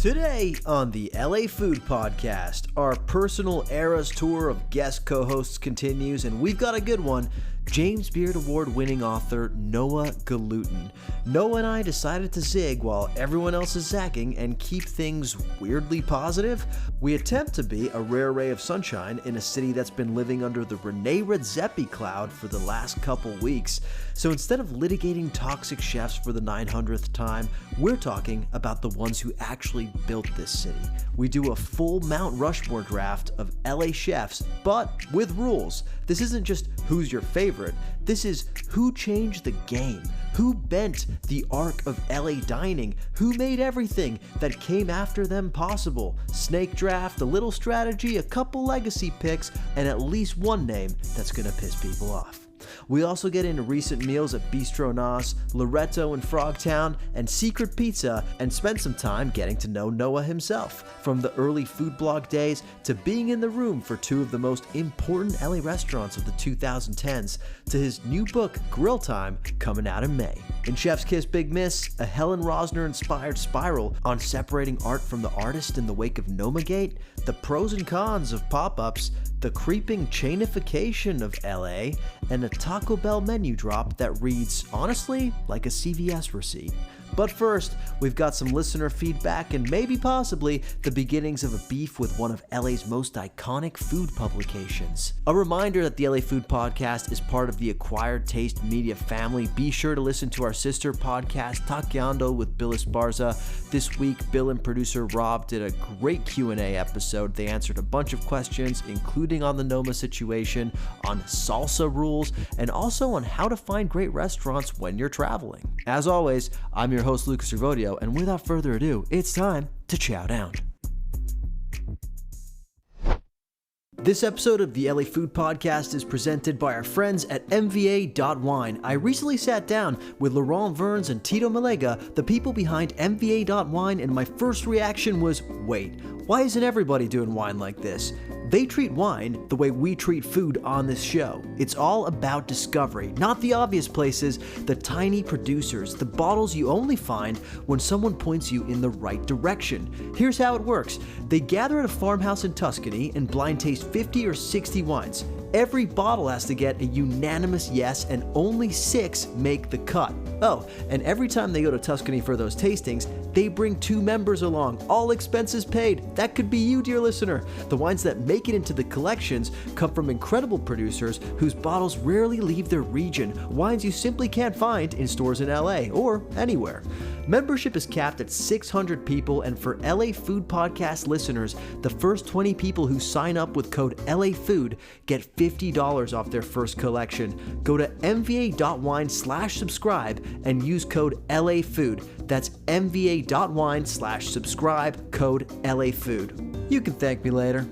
Today on the LA Food Podcast, our personal Eras tour of guest co-hosts continues, and we've got a good one. James Beard Award-winning author Noah Galuten. Noah and I decided to zig while everyone else is zagging and keep things weirdly positive. We attempt to be a rare ray of sunshine in a city that's been living under the René Redzepi cloud for the last couple weeks. So instead of litigating toxic chefs for the 900th time, we're talking about the ones who actually built this city. We do a full Mount Rushmore draft of LA chefs, but with rules. This isn't just who's your favorite. This is who changed the game, who bent the arc of LA dining, who made everything that came after them possible. Snake draft, a little strategy, a couple legacy picks, and at least one name that's gonna piss people off. We also get into recent meals at Bistro Nas, Loretto in Frogtown, and Secret Pizza, and spend some time getting to know Noah himself, from the early food blog days to being in the room for two of the most important LA restaurants of the 2010s, to his new book, Grill Time, coming out in May. In Chef's Kiss Big Miss, a Helen Rosner-inspired spiral on separating art from the artist in the wake of Nomagate, the pros and cons of pop-ups, the creeping chainification of LA, and a Taco Bell menu drop that reads, honestly, like a CVS receipt. But first, we've got some listener feedback and maybe possibly the beginnings of a beef with one of LA's most iconic food publications. A reminder that the LA Food Podcast is part of the Acquired Taste Media family. Be sure to listen to our sister podcast, Taqueando with Bill Esparza. This week, Bill and producer Rob did a great Q&A episode. They answered a bunch of questions, including on the Noma situation, on salsa rules, and also on how to find great restaurants when you're traveling. As always, I'm your host, Lucas Servodio, and without further ado, it's time to chow down. This episode of the LA Food Podcast is presented by our friends at MVA.wine. I recently sat down with Laurent Verns and Tito Malega, the people behind MVA.wine, and my first reaction was, wait, why isn't everybody doing wine like this? They treat wine the way we treat food on this show. It's all about discovery, not the obvious places, the tiny producers, the bottles you only find when someone points you in the right direction. Here's how it works. They gather at a farmhouse in Tuscany and blind taste 50 or 60 wines. Every bottle has to get a unanimous yes, and only 6 make the cut. Oh, and every time they go to Tuscany for those tastings, they bring 2 members along, all expenses paid. That could be you, dear listener. The wines that make it into the collections come from incredible producers whose bottles rarely leave their region, wines you simply can't find in stores in LA or anywhere. Membership is capped at 600 people, and for LA Food Podcast listeners, the first 20 people who sign up with code LAFood get $50 off their first collection. Go to mva.wine/subscribe and use code LAFood. That's mva.wine/subscribe, code LAFood. You can thank me later.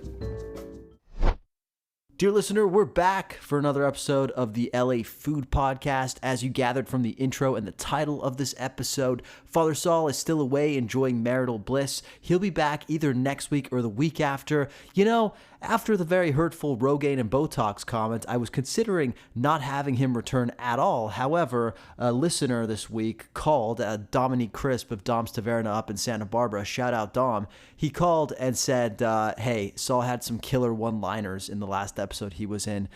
Dear listener, we're back for another episode of the LA Food Podcast. As you gathered from the intro and the title of this episode, Father Saul is still away enjoying marital bliss. He'll be back either next week or the week after. You know, after the very hurtful Rogaine and Botox comment, I was considering not having him return at all. However, a listener this week called, Dominique Crisp of Dom's Taverna up in Santa Barbara, shout out Dom, he called and said, hey, Saul had some killer one-liners in the last episode he was in.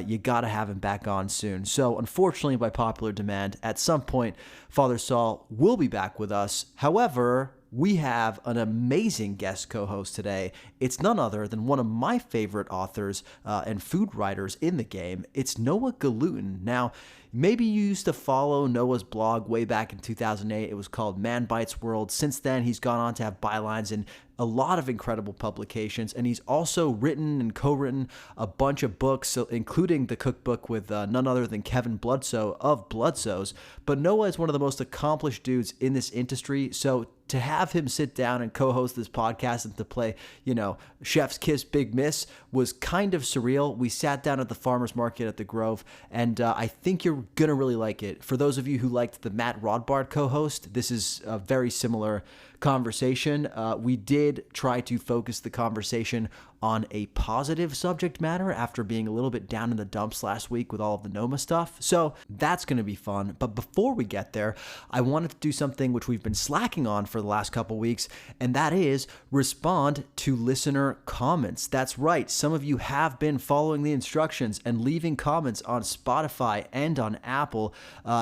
You gotta have him back on soon. So unfortunately, by popular demand, at some point, Father Saul will be back with us. However, we have an amazing guest co-host today. It's none other than one of my favorite authors and food writers in the game. It's Noah Galuten. Now, maybe you used to follow Noah's blog way back in 2008. It was called Man Bites World. Since then, he's gone on to have bylines in a lot of incredible publications, and he's also written and co-written a bunch of books, including the cookbook with none other than Kevin Bloodsoe of Bloodsoes. But Noah is one of the most accomplished dudes in this industry, so to have him sit down and co-host this podcast and to play, Chef's Kiss Big Miss was kind of surreal. We sat down at the farmer's market at the Grove, and I think you're going to really like it. For those of you who liked the Matt Rodbard co-host, this is a very similar conversation. We did try to focus the conversation on a positive subject matter after being a little bit down in the dumps last week with all of the Noma stuff. So that's going to be fun. But before we get there, I wanted to do something which we've been slacking on for the last couple weeks, and that is respond to listener comments. That's right. Some of you have been following the instructions and leaving comments on Spotify and on Apple.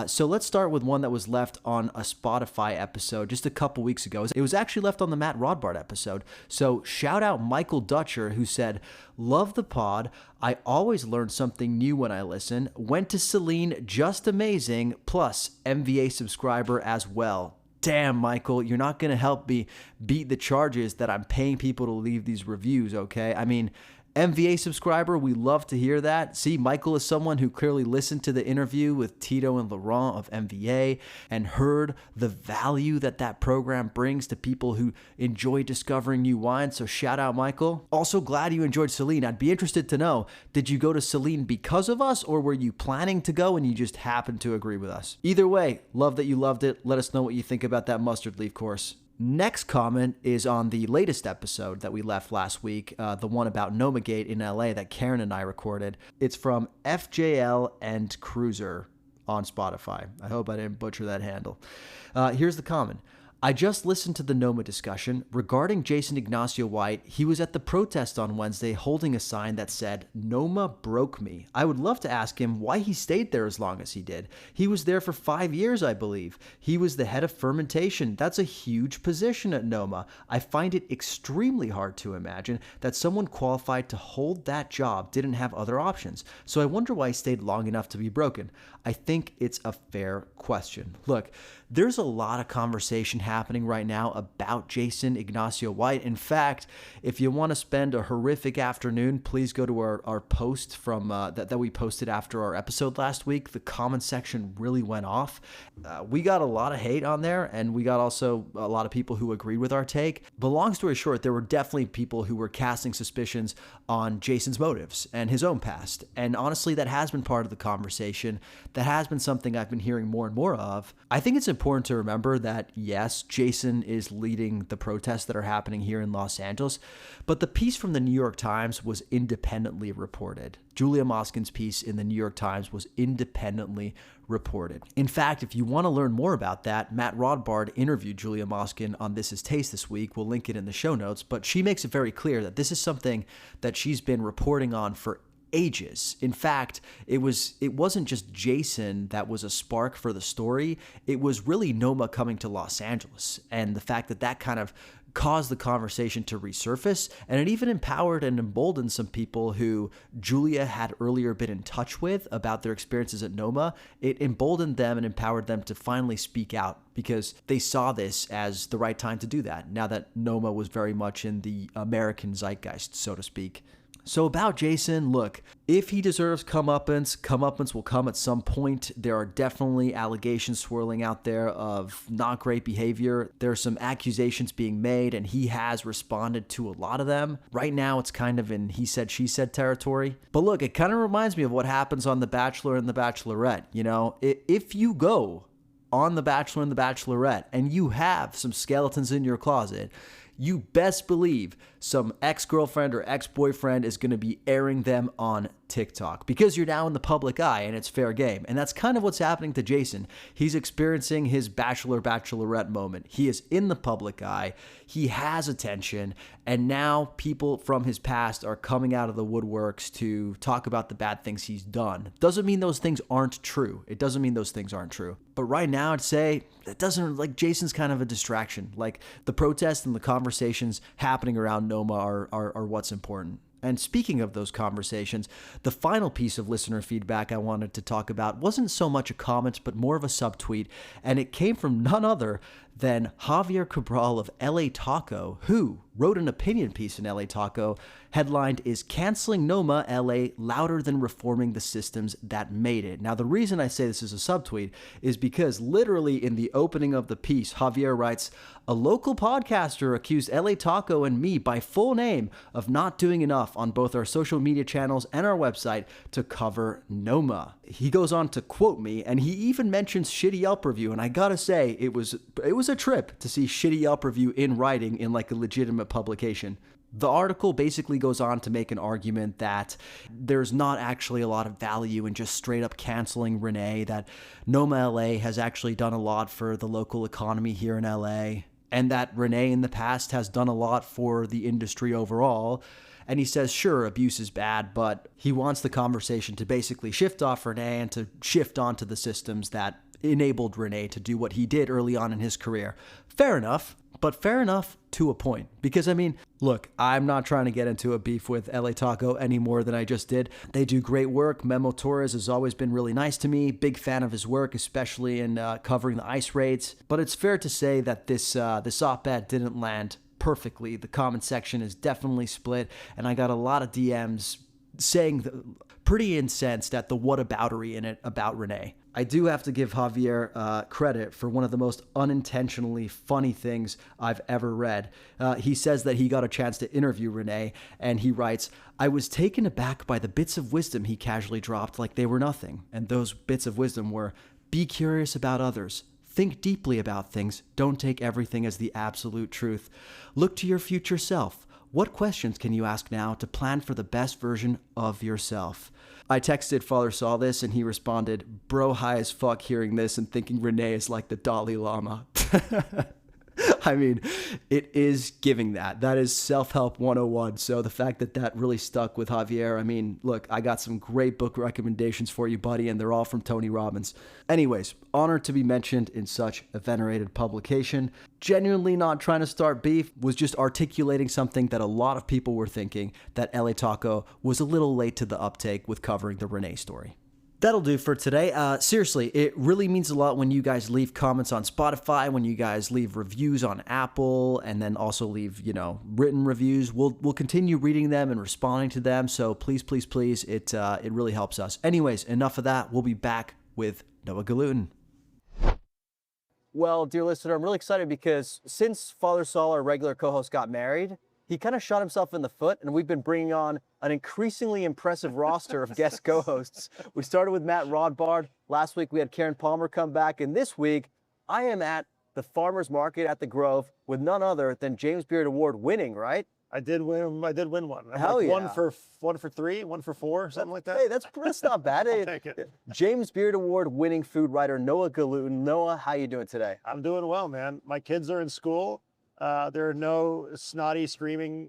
So let's start with one that was left on a Spotify episode just a couple weeks ago. It was actually left on the Matt Rodbard episode. So shout out Michael Dutcher, who said, "Love the pod. I always learn something new when I listen. Went to Celine, just amazing. Plus, MVA subscriber as well." Damn, Michael, you're not going to help me beat the charges that I'm paying people to leave these reviews, okay? I mean, MVA subscriber, we love to hear that. See, Michael is someone who clearly listened to the interview with Tito and Laurent of MVA and heard the value that that program brings to people who enjoy discovering new wines. So shout out, Michael. Also, glad you enjoyed Celine. I'd be interested to know, did you go to Celine because of us, or were you planning to go and you just happened to agree with us? Either way, love that you loved it. Let us know what you think about that mustard leaf course. Next comment is on the latest episode that we left last week, the one about Nomagate in LA that Karen and I recorded. It's from FJL and Cruiser on Spotify. I hope I didn't butcher that handle. Here's the comment. I just listened to the Noma discussion. Regarding Jason Ignacio White, he was at the protest on Wednesday holding a sign that said, "Noma broke me." I would love to ask him why he stayed there as long as he did. He was there for 5 years, I believe. He was the head of fermentation. That's a huge position at Noma. I find it extremely hard to imagine that someone qualified to hold that job didn't have other options. So I wonder why he stayed long enough to be broken. I think it's a fair question. Look, there's a lot of conversation happening right now about Jason Ignacio White. In fact, if you want to spend a horrific afternoon, please go to our post from that we posted after our episode last week. The comment section really went off. We got a lot of hate on there, and we got also a lot of people who agreed with our take. But long story short, there were definitely people who were casting suspicions on Jason's motives and his own past. And honestly, that has been part of the conversation. That has been something I've been hearing more and more of. I think it's important to remember that, yes, Jason is leading the protests that are happening here in Los Angeles, but the piece from the New York Times was independently reported. Julia Moskin's piece in the New York Times was independently reported. In fact, if you want to learn more about that, Matt Rodbard interviewed Julia Moskin on This Is Taste this week. We'll link it in the show notes, but she makes it very clear that this is something that she's been reporting on for ages. In fact, it wasn't just Jason that was a spark for the story. It was really Noma coming to Los Angeles, and the fact that that kind of caused the conversation to resurface, and it even empowered and emboldened some people who Julia had earlier been in touch with about their experiences at Noma. It emboldened them and empowered them to finally speak out because they saw this as the right time to do that, now that Noma was very much in the American zeitgeist, so to speak. So about Jason, look, if he deserves comeuppance will come at some point. There are definitely allegations swirling out there of not great behavior. There are some accusations being made, and he has responded to a lot of them. Right now, it's kind of in he said, she said territory. But look, it kind of reminds me of what happens on The Bachelor and The Bachelorette. You know, if you go on The Bachelor and The Bachelorette and you have some skeletons in your closet, you best believe some ex-girlfriend or ex-boyfriend is going to be airing them on TikTok because you're now in the public eye and it's fair game. And that's kind of what's happening to Jason. He's experiencing his bachelorette moment. He is in the public eye. He has attention. And now people from his past are coming out of the woodworks to talk about the bad things he's done. Doesn't mean those things aren't true. It doesn't mean those things aren't true. But right now, I'd say it doesn't, like, Jason's kind of a distraction. Like, the protests and the conversations happening around Noma are what's important. And speaking of those conversations, the final piece of listener feedback I wanted to talk about wasn't so much a comment, but more of a subtweet, and it came from none other than Javier Cabral of LA Taco, who wrote an opinion piece in LA Taco headlined, "Is Canceling Noma LA Louder Than Reforming the Systems That Made It?" Now, the reason I say this is a subtweet is because literally in the opening of the piece, Javier writes, "A local podcaster accused LA Taco and me by full name of not doing enough on both our social media channels and our website to cover Noma." He goes on to quote me, and he even mentions shitty Yelp review, and I gotta say, it was was a trip to see shitty Yelp review in writing in like a legitimate publication. The article basically goes on to make an argument that there's not actually a lot of value in just straight up canceling René, that Noma LA has actually done a lot for the local economy here in LA, and that René in the past has done a lot for the industry overall. And he says, sure, abuse is bad, but he wants the conversation to basically shift off René and to shift onto the systems that enabled René to do what he did early on in his career. Fair enough, but fair enough to a point. Because, I mean, look, I'm not trying to get into a beef with LA Taco any more than I just did. They do great work. Memo Torres has always been really nice to me. Big fan of his work, especially in covering the ice raids. But it's fair to say that this op-ed didn't land perfectly. The comment section is definitely split, and I got a lot of DMs saying pretty incensed at the whataboutery in it about René. I do have to give Javier credit for one of the most unintentionally funny things I've ever read. He says that he got a chance to interview René, and he writes, I was taken aback by the bits of wisdom he casually dropped like they were nothing. And those bits of wisdom were, be curious about others. Think deeply about things. Don't take everything as the absolute truth. Look to your future self. What questions can you ask now to plan for the best version of yourself? I texted Father Saul this, and he responded, bro, high as fuck hearing this and thinking René is like the Dalai Lama. I mean, it is giving that. That is self-help 101. So the fact that that really stuck with Javier, I mean, look, I got some great book recommendations for you, buddy, and they're all from Tony Robbins. Anyways, honored to be mentioned in such a venerated publication. Genuinely not trying to start beef, was just articulating something that a lot of people were thinking, that LA Taco was a little late to the uptake with covering the René story. That'll do for today. Seriously, it really means a lot when you guys leave comments on Spotify, when you guys leave reviews on Apple, and then also leave, written reviews. We'll continue reading them and responding to them. So please, please, please, it really helps us. Anyways, enough of that. We'll be back with Noah Galuten. Well, dear listener, I'm really excited because since Father Saul, our regular co-host, got married, he kind of shot himself in the foot, and we've been bringing on an increasingly impressive roster of guest co-hosts. We started with Matt Rodbard. Last week, we had Karen Palmer come back, and this week, I am at the Farmers Market at the Grove with none other than James Beard Award winning, right? I did win one. Hell yeah. One for 3, 1 for 4, something like that. Hey, that's not bad. I'll take it. James Beard Award winning food writer Noah Galuten. Noah, how you doing today? I'm doing well, man. My kids are in school. There are no snotty, screaming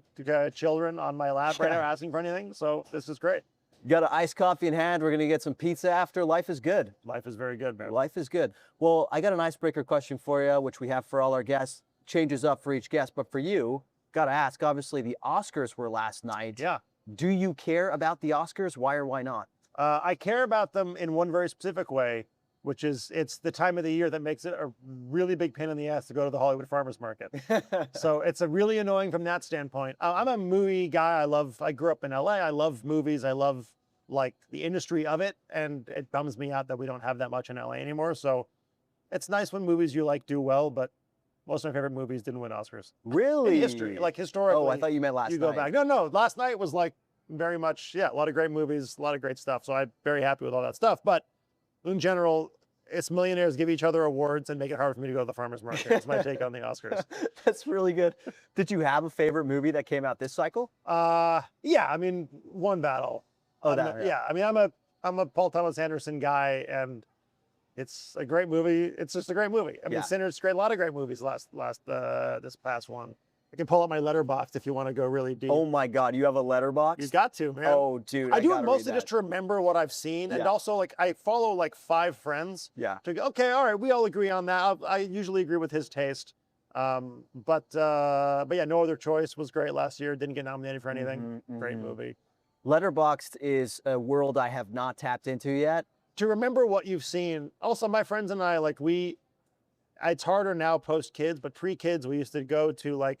children on my lap right now asking for anything, so this is great. You got an iced coffee in hand. We're going to get some pizza after. Life is good. Life is very good, man. Life is good. Well, I got an icebreaker question for you, which we have for all our guests. Changes up for each guest, but for you, got to ask, obviously, the Oscars were last night. Yeah. Do you care about the Oscars? Why or why not? I care about them in one very specific way, which is it's the time of the year that makes it a really big pain in the ass to go to the Hollywood Farmers Market. So it's a really annoying from that standpoint. I'm a movie guy. I grew up in LA. I love movies. I love like the industry of it. And it bums me out that we don't have that much in LA anymore. So it's nice when movies you like do well, but most of my favorite movies didn't win Oscars. Really? In history, like historically. Oh, I thought you meant last night. You go back. No, last night was like very much, a lot of great movies, a lot of great stuff. So I'm very happy with all that stuff. But in general, it's millionaires give each other awards and make it hard for me to go to the farmer's market. That's my take on the Oscars. That's really good. Did you have a favorite movie that came out this cycle? Yeah, I mean, One Battle. Oh, I mean, I'm a Paul Thomas Anderson guy, and it's a great movie. It's just a great movie. I mean, Sinner's great. A lot of great movies this past one. I can pull up my letterbox if you want to go really deep. Oh my God, you have a letterbox? You got to, man. Oh, dude, I do it mostly just to remember what I've seen, and also like I follow like 5 friends. Yeah. To go, okay, all right, we all agree on that. I usually agree with his taste. But yeah, No Other Choice was great last year. Didn't get nominated for anything. Great movie. Letterboxd is a world I have not tapped into yet. To remember what you've seen. Also, my friends and I, like it's harder now post kids, but pre-kids, we used to go to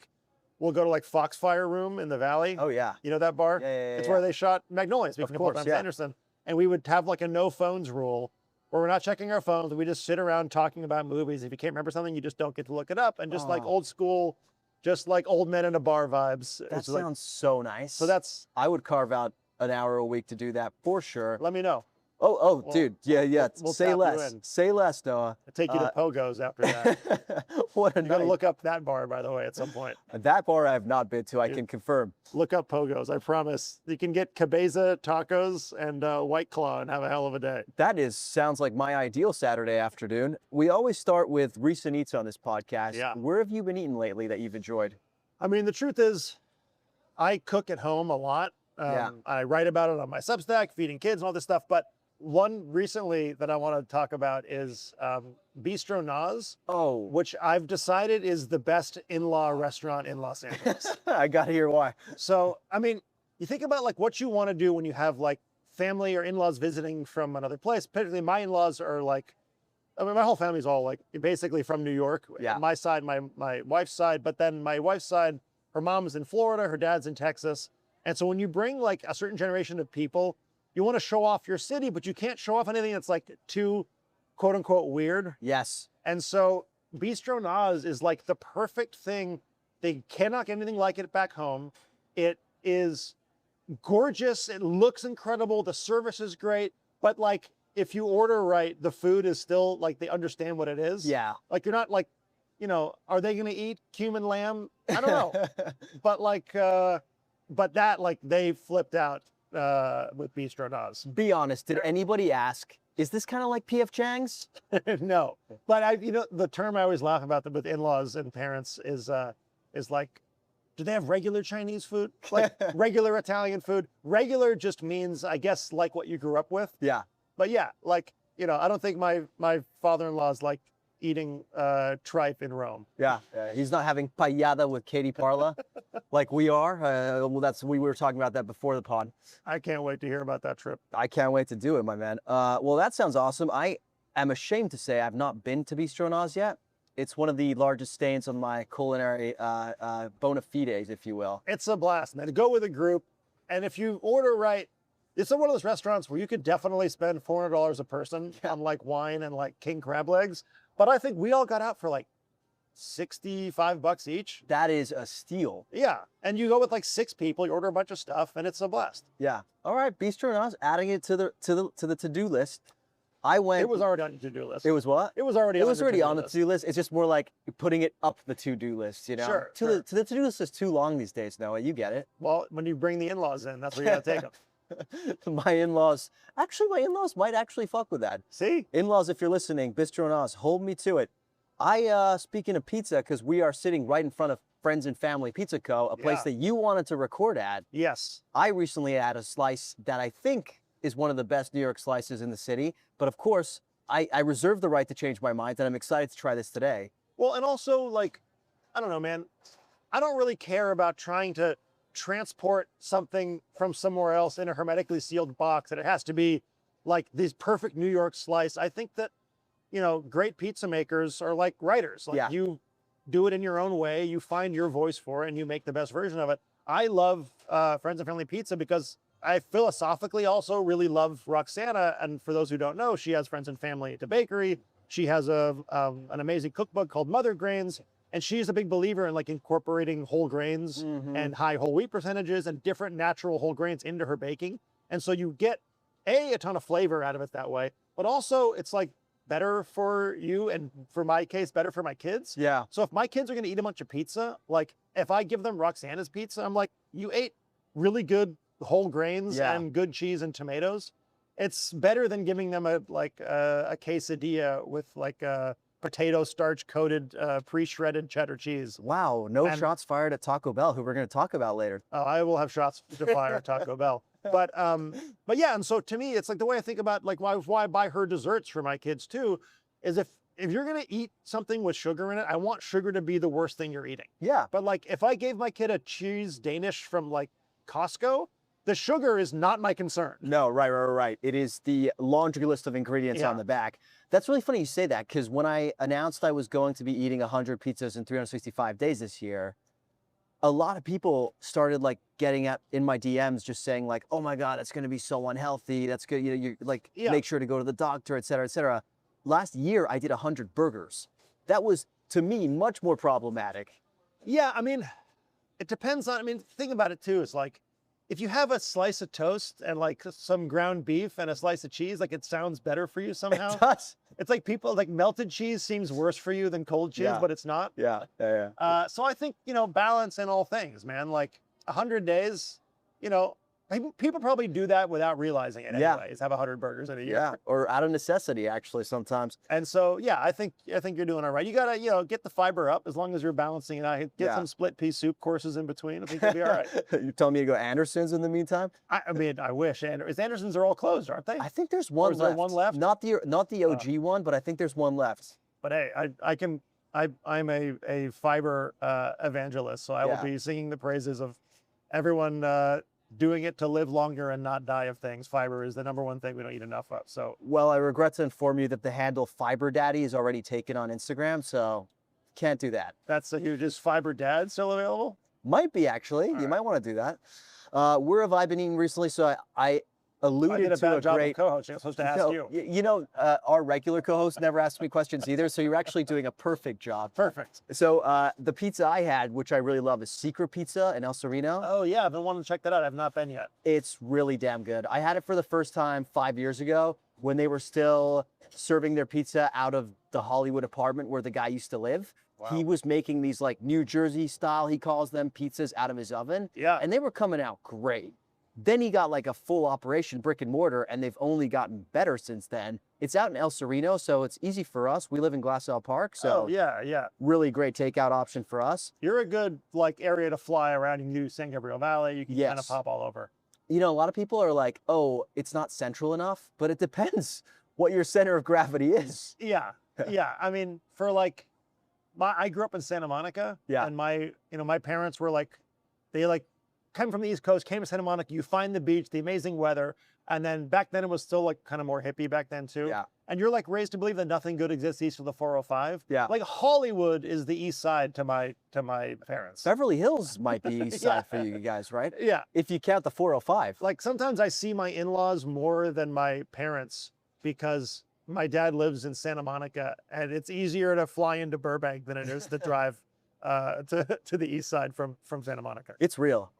we'll go to like Foxfire Room in the Valley. Oh yeah. You know that bar? Yeah. It's where they shot Magnolias, of course, Paul Thomas Anderson. And we would have like a no phones rule where we're not checking our phones. We just sit around talking about movies. If you can't remember something, you just don't get to look it up. And just like old school, just like old men in a bar vibes. That sounds so nice. So I would carve out an hour a week to do that for sure. Let me know. Oh, Well, dude. Yeah, yeah. we'll Say tap you less. in. Say less, Noah. I'll take you to Pogo's after that. What a You got to night. look up that bar, by the way, at some point. That bar I have not been to, I can confirm. Look up Pogo's, I promise. You can get cabeza tacos and White Claw and have a hell of a day. Sounds like my ideal Saturday afternoon. We always start with recent eats on this podcast. Yeah. Where have you been eating lately that you've enjoyed? I mean, the truth is, I cook at home a lot. Yeah. I write about it on my Substack, feeding kids and all this stuff. But one recently that I want to talk about is Bistro Naz, Oh, which I've decided is the best in-law restaurant in Los Angeles. I gotta hear why. So, I mean, you think about like what you want to do when you have like family or in-laws visiting from another place. Particularly my in-laws are like, I mean, my whole family's all like basically from New York. Yeah. My side, my wife's side, but then my wife's side, her mom's in Florida, her dad's in Texas. And so when you bring like a certain generation of people, you want to show off your city, but you can't show off anything that's like too quote unquote weird. Yes. And so Bistro Naz is like the perfect thing. They cannot get anything like it back home. It is gorgeous. It looks incredible. The service is great. But like, if you order right, the food is still like, they understand what it is. Yeah. Like you're not like, you know, are they going to eat cumin lamb? I don't know. But like, but that like they flipped out with Bistro Naz. Be honest, did anybody ask, is this kind of like P.F. Chang's? No, but you know, the term I always laugh about with in-laws and parents is like, do they have regular Chinese food? Like regular Italian food? Regular just means, I guess, like what you grew up with. Yeah. But yeah, like, you know, I don't think my father-in-law's like eating tripe in Rome. Yeah. He's not having paellada with Katie Parla like we are. Well, we were talking about that before the pod. I can't wait to hear about that trip. I can't wait to do it, my man. Well, that sounds awesome. I am ashamed to say I've not been to Bistro Naz yet. It's one of the largest stains on my culinary bona fides, if you will. It's a blast, man. Go with a group, and if you order right, it's one of those restaurants where you could definitely spend $400 a person on like wine and like king crab legs. But I think we all got out for like $65 each. That is a steal. Yeah, and you go with like 6 people, you order a bunch of stuff, and it's a blast. Yeah. All right, Bistro Naz, adding it to the to-do list. I went. It was already on your to-do list. It was what? It was already. It on was your already to-do on the list. to-do list. It's just more like putting it up the to-do list, you know? Sure, To sure. the to-do list is too long these days, Noah. You get it. Well, when you bring the in-laws in, that's where you gotta take them. My in-laws might actually fuck with that. See? In-laws, if you're listening, Bistro Naz, hold me to it. Speaking of pizza, because we are sitting right in front of Friends and Family Pizza Co., a place Yeah. that you wanted to record at. Yes. I recently had a slice that I think is one of the best New York slices in the city. But of course, I reserve the right to change my mind, and I'm excited to try this today. Well, and also, like, I don't know, man. I don't really care about trying to transport something from somewhere else in a hermetically sealed box, and it has to be like this perfect New York slice. I think that, you know, great pizza makers are like writers. Like Yeah. you do it in your own way, you find your voice for it, and you make the best version of it. I love Friends and Family Pizza because I philosophically also really love Roxana. And for those who don't know, she has Friends and Family at the bakery. She has an amazing cookbook called Mother Grains. And she's a big believer in like incorporating whole grains and high whole wheat percentages and different natural whole grains into her baking. And so you get a ton of flavor out of it that way, but also it's like better for you, and for my case, better for my kids. Yeah. So if my kids are gonna eat a bunch of pizza, like if I give them Roxana's pizza, I'm like, you ate really good whole grains Yeah. and good cheese and tomatoes. It's better than giving them a quesadilla with like a potato starch coated pre-shredded cheddar cheese. Wow, no And- shots fired at Taco Bell, who we're going to talk about later. Oh, I will have shots to fire at Taco Bell. But yeah, and so to me, it's like the way I think about like why I buy her desserts for my kids too, is if you're gonna eat something with sugar in it, I want sugar to be the worst thing you're eating. Yeah. But like if I gave my kid a cheese Danish from like Costco, the sugar is not my concern. No, right. It is the laundry list of ingredients Yeah. on the back. That's really funny you say that, because when I announced I was going to be eating 100 pizzas in 365 days this year, a lot of people started like getting in my DMs just saying like, oh my God, that's going to be so unhealthy. That's good. You know, you like Yeah. make sure to go to the doctor, et cetera, et cetera. Last year, I did 100 burgers. That was, to me, much more problematic. Yeah, I mean, it depends on, I mean, think about it too. It's like, if you have a slice of toast and like some ground beef and a slice of cheese, like it sounds better for you somehow. It does. It's like people like melted cheese seems worse for you than cold cheese, Yeah. but it's not. Yeah. So I think, balance in all things, man. Like 100 days, people probably do that without realizing it Yeah. anyways, have 100 burgers in a year. Yeah. Or out of necessity, actually, sometimes. And so, yeah, I think you're doing all right. You gotta, get the fiber up as long as you're balancing it out. Get Yeah. some split pea soup courses in between. I think you'll be all right. You're telling me to go Anderson's in the meantime? I mean, I wish. Anderson's are all closed, aren't they? I think there's one is there left. one left? Not the OG one, but I think there's one left. But hey, I'm a fiber evangelist, so I will Yeah. be singing the praises of everyone doing it to live longer and not die of things. Fiber is the number one thing we don't eat enough of. So Well, I regret to inform you that the handle Fiber Daddy is already taken on Instagram, so can't do that. that's a huge. Is Fiber Dad still available? Might be, actually. You right. might want to do that. Where have I been eating recently? So I I alluded did a to bad a job great... of co-hosting. I'm supposed to ask No, you. our regular co-host never asks me questions either, so you're actually doing a perfect job. Perfect. So the pizza I had, which I really love, is Secret Pizza in El Sereno. Oh yeah, I've been wanting to check that out. I've not been yet. It's really damn good. I had it for the first time 5 years ago when they were still serving their pizza out of the Hollywood apartment where the guy used to live. Wow. He was making these like New Jersey style, he calls them, pizzas out of his oven. Yeah. And they were coming out great. Then he got like a full operation brick and mortar, and they've only gotten better since then. It's out in El Sereno, so it's easy for us. We live in Glassell Park, so Oh yeah. really great takeout option for us. You're a good area to fly around. You can do San Gabriel Valley. You can kind of Yes. pop all over. A lot of people are like, oh, it's not central enough, but it depends what your center of gravity is. Yeah. I mean, for I grew up in Santa Monica. Yeah. And my parents were they came from the East Coast, came to Santa Monica. You find the beach, the amazing weather. And then back then it was still kind of more hippie back then too. Yeah. And you're raised to believe that nothing good exists east of the 405. Yeah. Like Hollywood is the east side to my parents. Beverly Hills might be east side for you guys, right? Yeah. If you count the 405. Sometimes I see my in-laws more than my parents because my dad lives in Santa Monica and it's easier to fly into Burbank than it is to drive to the east side from Santa Monica. It's real,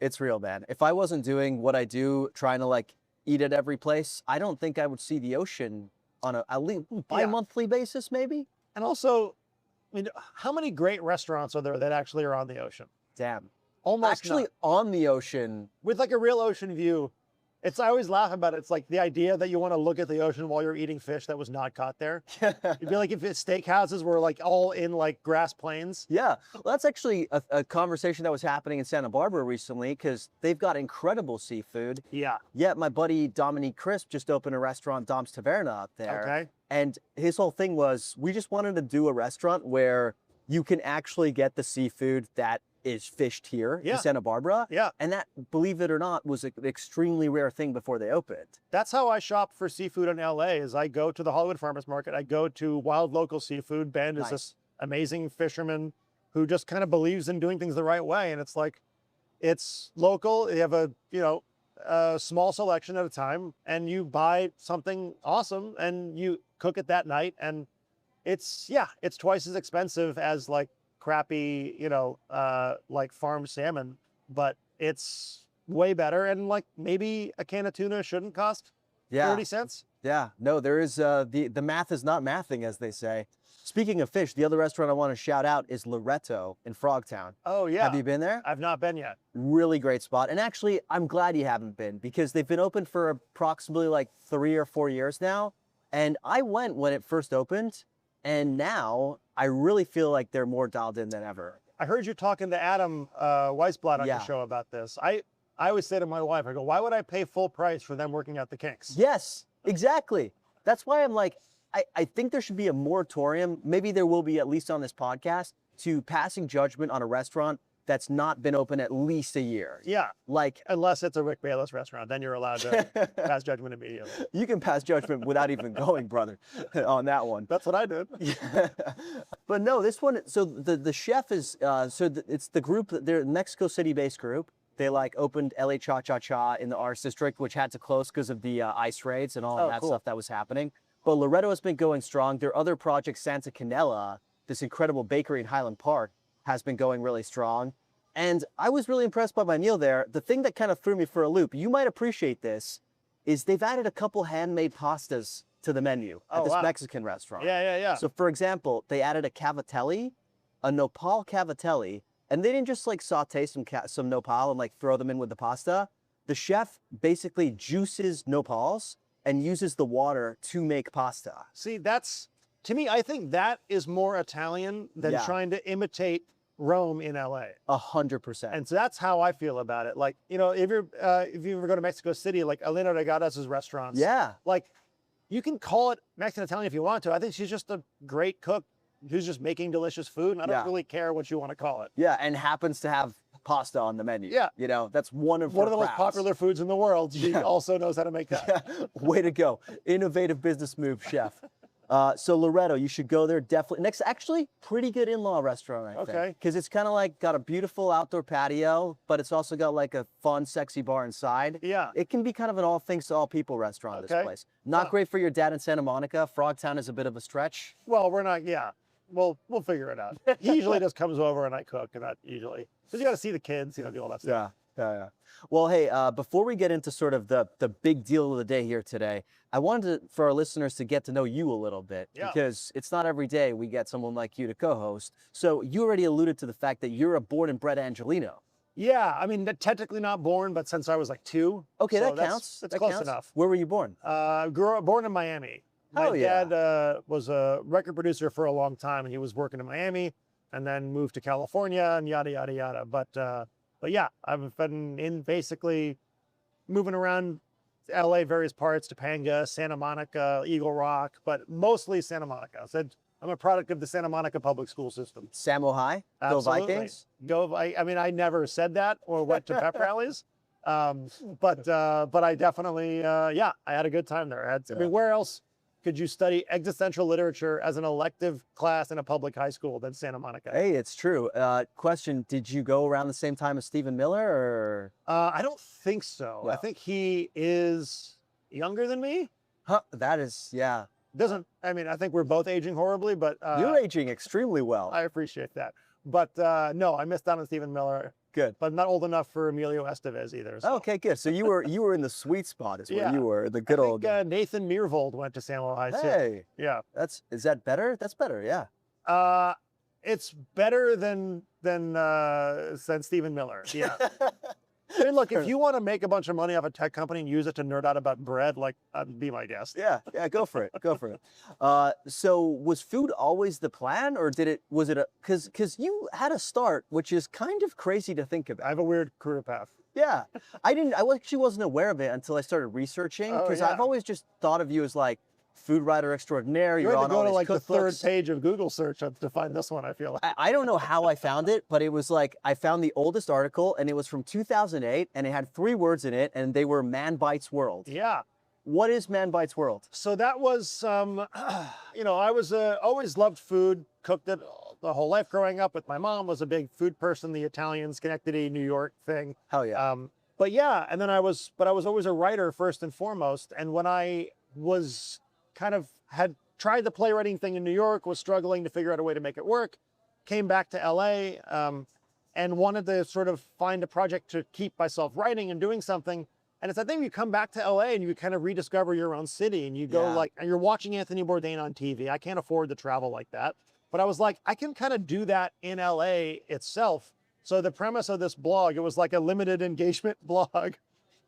man. If I wasn't doing what I do, trying to eat at every place, I don't think I would see the ocean on at least bi-monthly basis, maybe. And also, I mean, how many great restaurants are there that actually are on the ocean? Damn. Almost Actually, none. on the ocean. With a real ocean view. I always laugh about it. It's the idea that you want to look at the ocean while you're eating fish that was not caught there. It'd be like if steakhouses were all in grass plains. Yeah, well, that's actually a conversation that was happening in Santa Barbara recently because they've got incredible seafood. Yeah. Yet my buddy Dominique Crisp just opened a restaurant, Dom's Taverna, up there. Okay. And his whole thing was, we just wanted to do a restaurant where you can actually get the seafood that is fished here in Santa Barbara. Yeah. And that, believe it or not, was an extremely rare thing before they opened. That's how I shop for seafood in LA is I go to the Hollywood Farmers Market. I go to Wild Local Seafood. Ben is this amazing fisherman who just kind of believes in doing things the right way. And it's local. You have a small selection at a time and you buy something awesome and you cook it that night. And it's twice as expensive as crappy, farm salmon, but it's way better. And maybe a can of tuna shouldn't cost 30 cents. Yeah, no, there is, the math is not mathing, as they say. Speaking of fish, the other restaurant I want to shout out is Loretto in Frogtown. Oh yeah. Have you been there? I've not been yet. Really great spot. And actually, I'm glad you haven't been because they've been open for approximately 3 or 4 years now. And I went when it first opened. And now I really feel like they're more dialed in than ever. I heard you talking to Adam Weisblatt on your Yeah. show about this. I always say to my wife, I go, why would I pay full price for them working out the kinks? Yes, exactly. That's why I'm I think there should be a moratorium. Maybe there will be, at least on this podcast, to passing judgment on a restaurant that's not been open at least a year. Yeah. Unless it's a Rick Bayless restaurant, then you're allowed to pass judgment immediately. You can pass judgment without even going, brother, on that one. That's what I did. Yeah. But no, this one, so the chef is, it's the group, they're a Mexico City-based group. They opened LA Cha Cha Cha in the Arts District, which had to close because of the ICE raids and all of that stuff that was happening. But Loretto has been going strong. Their other project, Santa Canela, this incredible bakery in Highland Park, has been going really strong. And I was really impressed by my meal there. The thing that kind of threw me for a loop, you might appreciate this, is they've added a couple handmade pastas to the menu at this Mexican restaurant. Yeah. So for example, they added a cavatelli, a nopal cavatelli, and they didn't just like saute some nopal and like throw them in with the pasta. The chef basically juices nopals and uses the water to make pasta. See, to me, I think that is more Italian than trying to imitate Rome in LA. 100%. And so that's how I feel about it. Like, you know, if you ever go to Mexico City, like Elena Regadas' restaurants. Yeah. Like, you can call it Mexican Italian if you want to. I think she's just a great cook who's just making delicious food. And I don't really care what you want to call it. Yeah, and happens to have pasta on the menu. Yeah. You know, that's one of the her most popular foods in the world. She also knows how to make that. Yeah. Way to go. Innovative business move, chef. So Loretto, you should go there definitely. Next, actually, pretty good in-law restaurant, I think. Because it's kind of like got a beautiful outdoor patio, but it's also got like a fun, sexy bar inside. Yeah. It can be kind of an all things to all people restaurant, this place. Not great for your dad in Santa Monica. Frogtown is a bit of a stretch. Well, we're not, we'll figure it out. He usually just comes over and I cook, and not usually. Because you got to see the kids, do all that stuff. Yeah. Well, hey, before we get into sort of the big deal of the day here today, I wanted for our listeners to get to know you a little bit because it's not every day we get someone like you to co-host. So you already alluded to the fact that you're a born and bred Angelino. Yeah, I mean, technically not born, but since I was like 2. Okay, so that counts. That's close enough. Where were you born? Born in Miami. My dad was a record producer for a long time, and he was working in Miami, and then moved to California, and yada yada yada. But yeah, I've been in basically moving around LA, various parts, Topanga, Santa Monica, Eagle Rock, but mostly Santa Monica. I'm a product of the Santa Monica public school system. Samo High, go Vikings. I mean, I never said that or went to pep rallies, but I definitely, I had a good time there. I mean, where else could you study existential literature as an elective class in a public high school than Santa Monica? Hey, it's true. Question, did you go around the same time as Stephen Miller, or? I don't think so. Yeah. I think he is younger than me. Huh, that is, yeah. I think we're both aging horribly, but... You're aging extremely well. I appreciate that. But no, I missed out on Stephen Miller. Good. But not old enough for Emilio Estevez either. So. Okay, good. So you were in the sweet spot is where you were, the good old... Nathan Meervold went to San High too. Hey. Yeah. Is that better? That's better, yeah. It's better than Stephen Miller. Yeah. I mean, look, if you want to make a bunch of money off a tech company and use it to nerd out about bread, like, be my guest. Yeah, go for it. Go for it. So was food always the plan, or was it because you had a start, which is kind of crazy to think about. I have a weird career path. Yeah. I actually wasn't aware of it until I started researching, because I've always just thought of you as like food writer extraordinaire. You had to go to like cookbooks. The third page of Google search to find this one, I feel like. I don't know how I found it, but it was like, I found the oldest article, and it was from 2008, and it had 3 words in it, and they were Man Bites World. Yeah. What is Man Bites World? So that was, I was always loved food, cooked it the whole life growing up with my mom, was a big food person, the Italian, Schenectady, New York thing. Hell yeah. But yeah, and then I was always a writer first and foremost. And when I was had tried the playwriting thing in New York, was struggling to figure out a way to make it work, came back to LA, and wanted to sort of find a project to keep myself writing and doing something. And it's, I think you come back to LA and you kind of rediscover your own city, and you go and you're watching Anthony Bourdain on TV. I can't afford to travel like that. But I was like, I can kind of do that in LA itself. So the premise of this blog, it was like a limited engagement blog,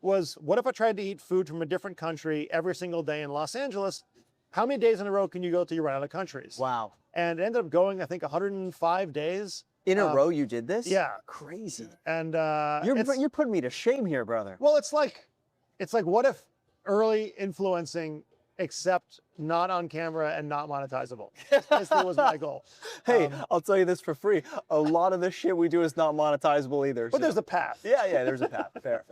was what if I tried to eat food from a different country every single day in Los Angeles? How many days in a row can you go till you run out of countries? Wow. And it ended up going, I think, 105 days. In a row you did this? Yeah. Crazy. And you're putting me to shame here, brother. Well, it's like what if early influencing, except not on camera and not monetizable? This was my goal. Hey, I'll tell you this for free. A lot of the shit we do is not monetizable either. But there's a path. Yeah, there's a path. Fair.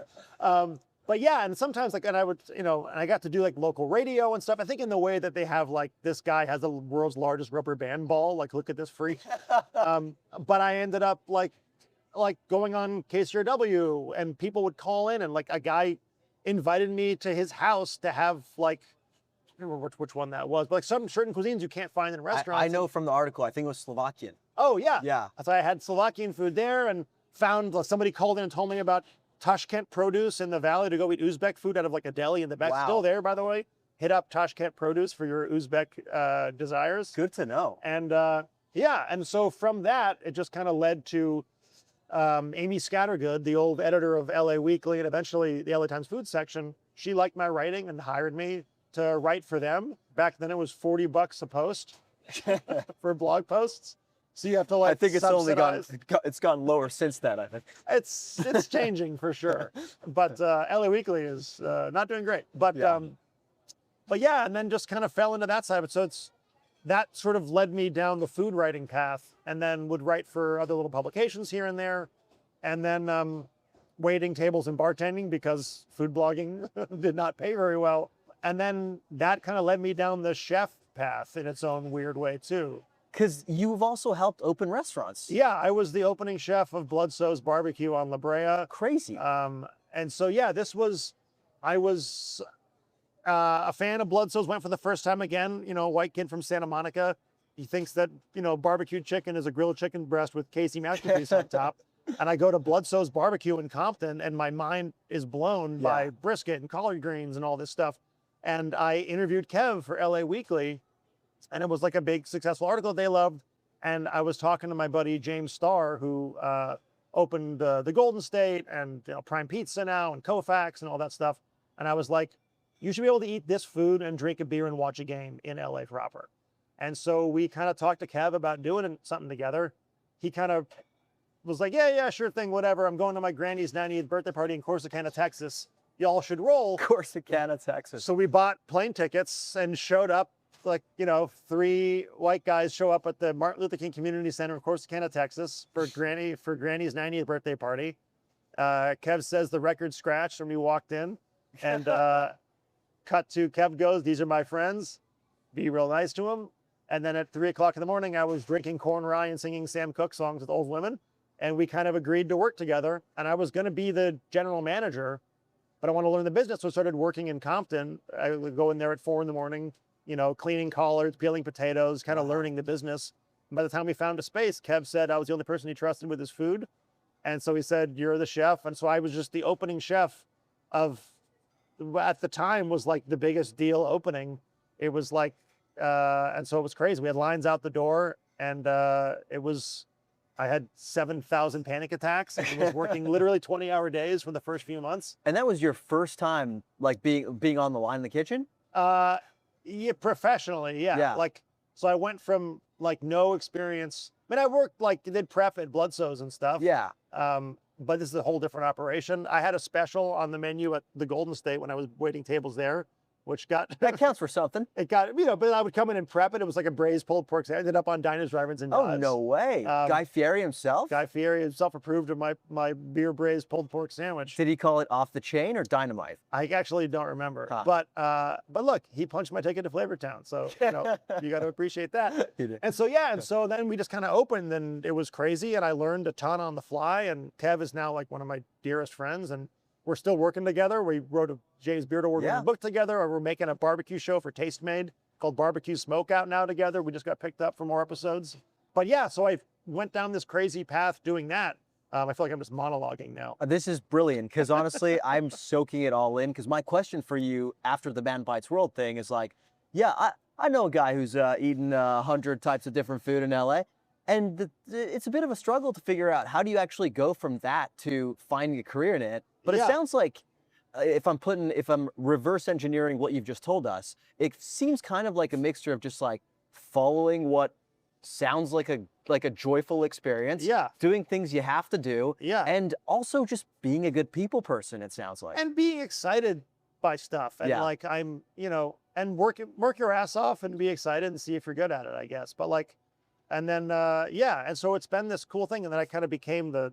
But yeah, and sometimes and I would, and I got to do like local radio and stuff. I think in the way that they have like, this guy has the world's largest rubber band ball. Like, look at this freak. But I ended up like going on KCRW, and people would call in, and like a guy invited me to his house to have like, I don't remember which one that was, but like some certain cuisines you can't find in restaurants. I know from the article, I think it was Slovakian. Oh yeah. Yeah. So I had Slovakian food there, and found somebody called in and told me about Tashkent Produce in the valley to go eat Uzbek food out of like a deli in the back. Wow. Still there, by the way. Hit up Tashkent Produce for your Uzbek desires. Good to know. And yeah, and so from that, it just kind of led to Amy Scattergood, the old editor of LA Weekly and eventually the LA Times food section. She liked my writing and hired me to write for them. Back then it was $40 a post for blog posts. So you have to like I think it's subsidize. it's gone lower since then, I think. It's changing for sure. But LA Weekly is not doing great. But yeah, and then just kind of fell into that side of it. So that sort of led me down the food writing path, and then would write for other little publications here and there. And then waiting tables and bartending because food blogging did not pay very well. And then that kind of led me down the chef path in its own weird way too. Because you've also helped open restaurants. Yeah, I was the opening chef of Bloodsoe's Barbecue on La Brea. Crazy. And so, yeah, I was a fan of Bloodsoe's, went for the first time again, white kid from Santa Monica. He thinks that, barbecued chicken is a grilled chicken breast with Casey masterpiece on top. And I go to Bloodsoe's Barbecue in Compton and my mind is blown by brisket and collard greens and all this stuff. And I interviewed Kev for LA Weekly. And it was like a big successful article they loved. And I was talking to my buddy James Starr, who opened the Golden State and Prime Pizza now and Koufax and all that stuff. And I was like, you should be able to eat this food and drink a beer and watch a game in LA proper. And so we kind of talked to Kev about doing something together. He kind of was like, yeah, sure thing, whatever. I'm going to my granny's 90th birthday party in Corsicana, Texas. Y'all should roll. Corsicana, Texas. So we bought plane tickets and showed up. Like, 3 white guys show up at the Martin Luther King Community Center in Corsicana, Texas for Granny's 90th birthday party. Kev says the record scratched when we walked in, and cut to Kev goes, "These are my friends. Be real nice to them." And then at 3 o'clock in the morning, I was drinking corn rye and singing Sam Cooke songs with old women. And we kind of agreed to work together. And I was going to be the general manager, but I want to learn the business. So I started working in Compton. I would go in there at 4 in the morning, cleaning collards, peeling potatoes, kind of learning the business. And by the time we found a space, Kev said I was the only person he trusted with his food. And so he said, "You're the chef." And so I was just the opening chef of, at the time, was like the biggest deal opening. It was like, and so it was crazy. We had lines out the door, and I had 7,000 panic attacks. I was working literally 20-hour days for the first few months. And that was your first time, like, being on the line in the kitchen? Yeah, professionally, yeah. Yeah. So I went from like no experience. I mean, I worked did prep at Bloodsoe's and stuff. Yeah. But this is a whole different operation. I had a special on the menu at the Golden State when I was waiting tables there, which got That counts for something. it got but I would come in and prep it. It was like a braised pulled pork. So I ended up on Diners, Drive-Ins, and Oh, Dives. no way. Guy Fieri himself? Guy Fieri himself approved of my beer braised pulled pork sandwich. Did he call it off the chain or dynamite? I actually don't remember, Huh. but look, he punched my ticket to Flavortown, so you got to appreciate that. He did. And so and so then we just kind of opened, and it was crazy, and I learned a ton on the fly. And Kev is now like one of my dearest friends, and we're still working together. We wrote a James Beard Award-winning book together, or we're making a barbecue show for Taste Made called Barbecue Smokeout now together. We just got picked up for more episodes. But yeah, so I went down this crazy path doing that. I feel like I'm just monologuing now. This is brilliant, because honestly, I'm soaking it all in. Because my question for you after the Man Bites World thing is like, yeah, I know a guy who's eaten 100 types of different food in LA. And it's a bit of a struggle to figure out how do you actually go from that to finding a career in it. But it sounds like, if I'm reverse engineering what you've just told us, it seems kind of like a mixture of just like following what sounds like a joyful experience, doing things you have to do, and also just being a good people person, it sounds like. And being excited by stuff, and like I'm, and work your ass off and be excited and see if you're good at it, I guess. But and then and so it's been this cool thing, and then I kind of became the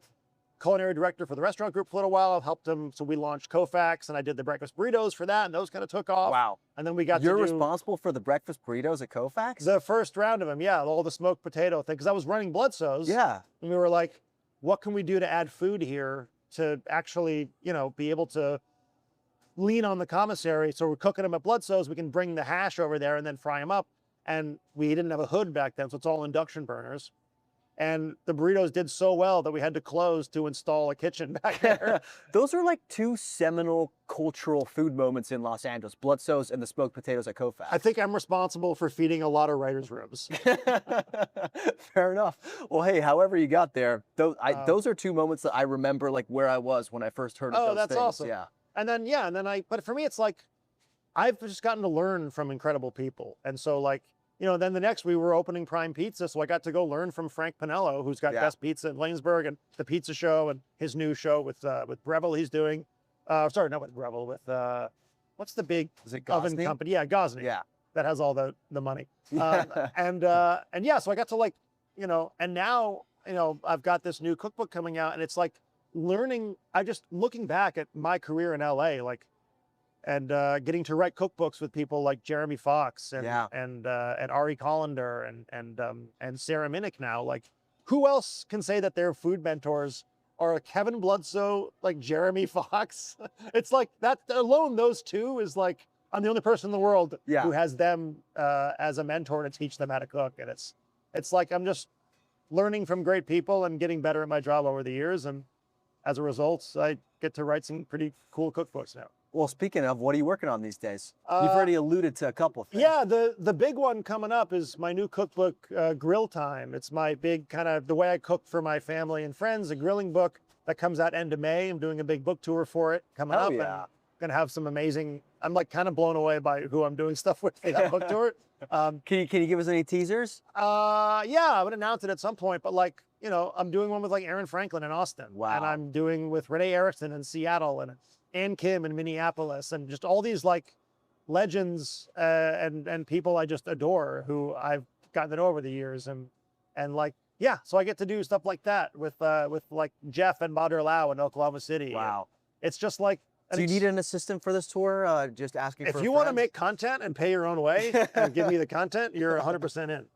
culinary director for the restaurant group for a little while. I've helped them. So we launched Koufax, and I did the breakfast burritos for that, and those kind of took off. Wow. And then we got You're responsible for the breakfast burritos at Koufax? The first round of them, all the smoked potato thing, because I was running Bloodsoe's. Yeah. And we were like, what can we do to add food here to actually, be able to lean on the commissary? So we're cooking them at Bloodsoe's. We can bring the hash over there and then fry them up. And we didn't have a hood back then, so it's all induction burners. And the burritos did so well that we had to close to install a kitchen back there. Those are like two seminal cultural food moments in Los Angeles, Bloodso's and the smoked potatoes at Koufax. I think I'm responsible for feeding a lot of writers' rooms. Fair enough. Well, hey, however you got there, those are two moments that I remember, like where I was when I first heard of those that's things. awesome. Yeah. And then but for me, it's like, I've just gotten to learn from incredible people. And so like, then the next we were opening Prime Pizza. So I got to go learn from Frank Pinello, who's got Best Pizza in Williamsburg and the Pizza Show and his new show with Breville he's doing. Sorry, not with Breville, with, what's the big oven company? Yeah, Gosney. Yeah. That has all the money. And yeah, so I got to like, and now, I've got this new cookbook coming out and it's like learning, looking back at my career in LA, like, and getting to write cookbooks with people like Jeremy Fox and Ari Collender and Sarah Minnick now. Like, who else can say that their food mentors are Kevin Bloodsoe, like Jeremy Fox? It's like that alone, those two is like, I'm the only person in the world who has them as a mentor to teach them how to cook. And it's like, I'm just learning from great people and getting better at my job over the years. And as a result, I get to write some pretty cool cookbooks now. Well, speaking of, what are you working on these days? You've already alluded to a couple of things. Yeah, the big one coming up is my new cookbook, Grill Time. It's my big kind of the way I cook for my family and friends, a grilling book that comes out end of May. I'm doing a big book tour for it coming up. Yeah. And going to have some amazing, I'm like kind of blown away by who I'm doing stuff with for that book tour. Can you give us any teasers? Yeah, I would announce it at some point, but like, I'm doing one with like Aaron Franklin in Austin. Wow. And I'm doing with Renee Erickson in Seattle and Ann Kim in Minneapolis and just all these like legends and people I just adore who I've gotten to know over the years. And like, yeah, so I get to do stuff like that with like Jeff and Badr Lau in Oklahoma City. Wow. And it's just like, Do you need an assistant for this tour? Just asking for if you want to make content and pay your own way and give me the content, you're 100% in.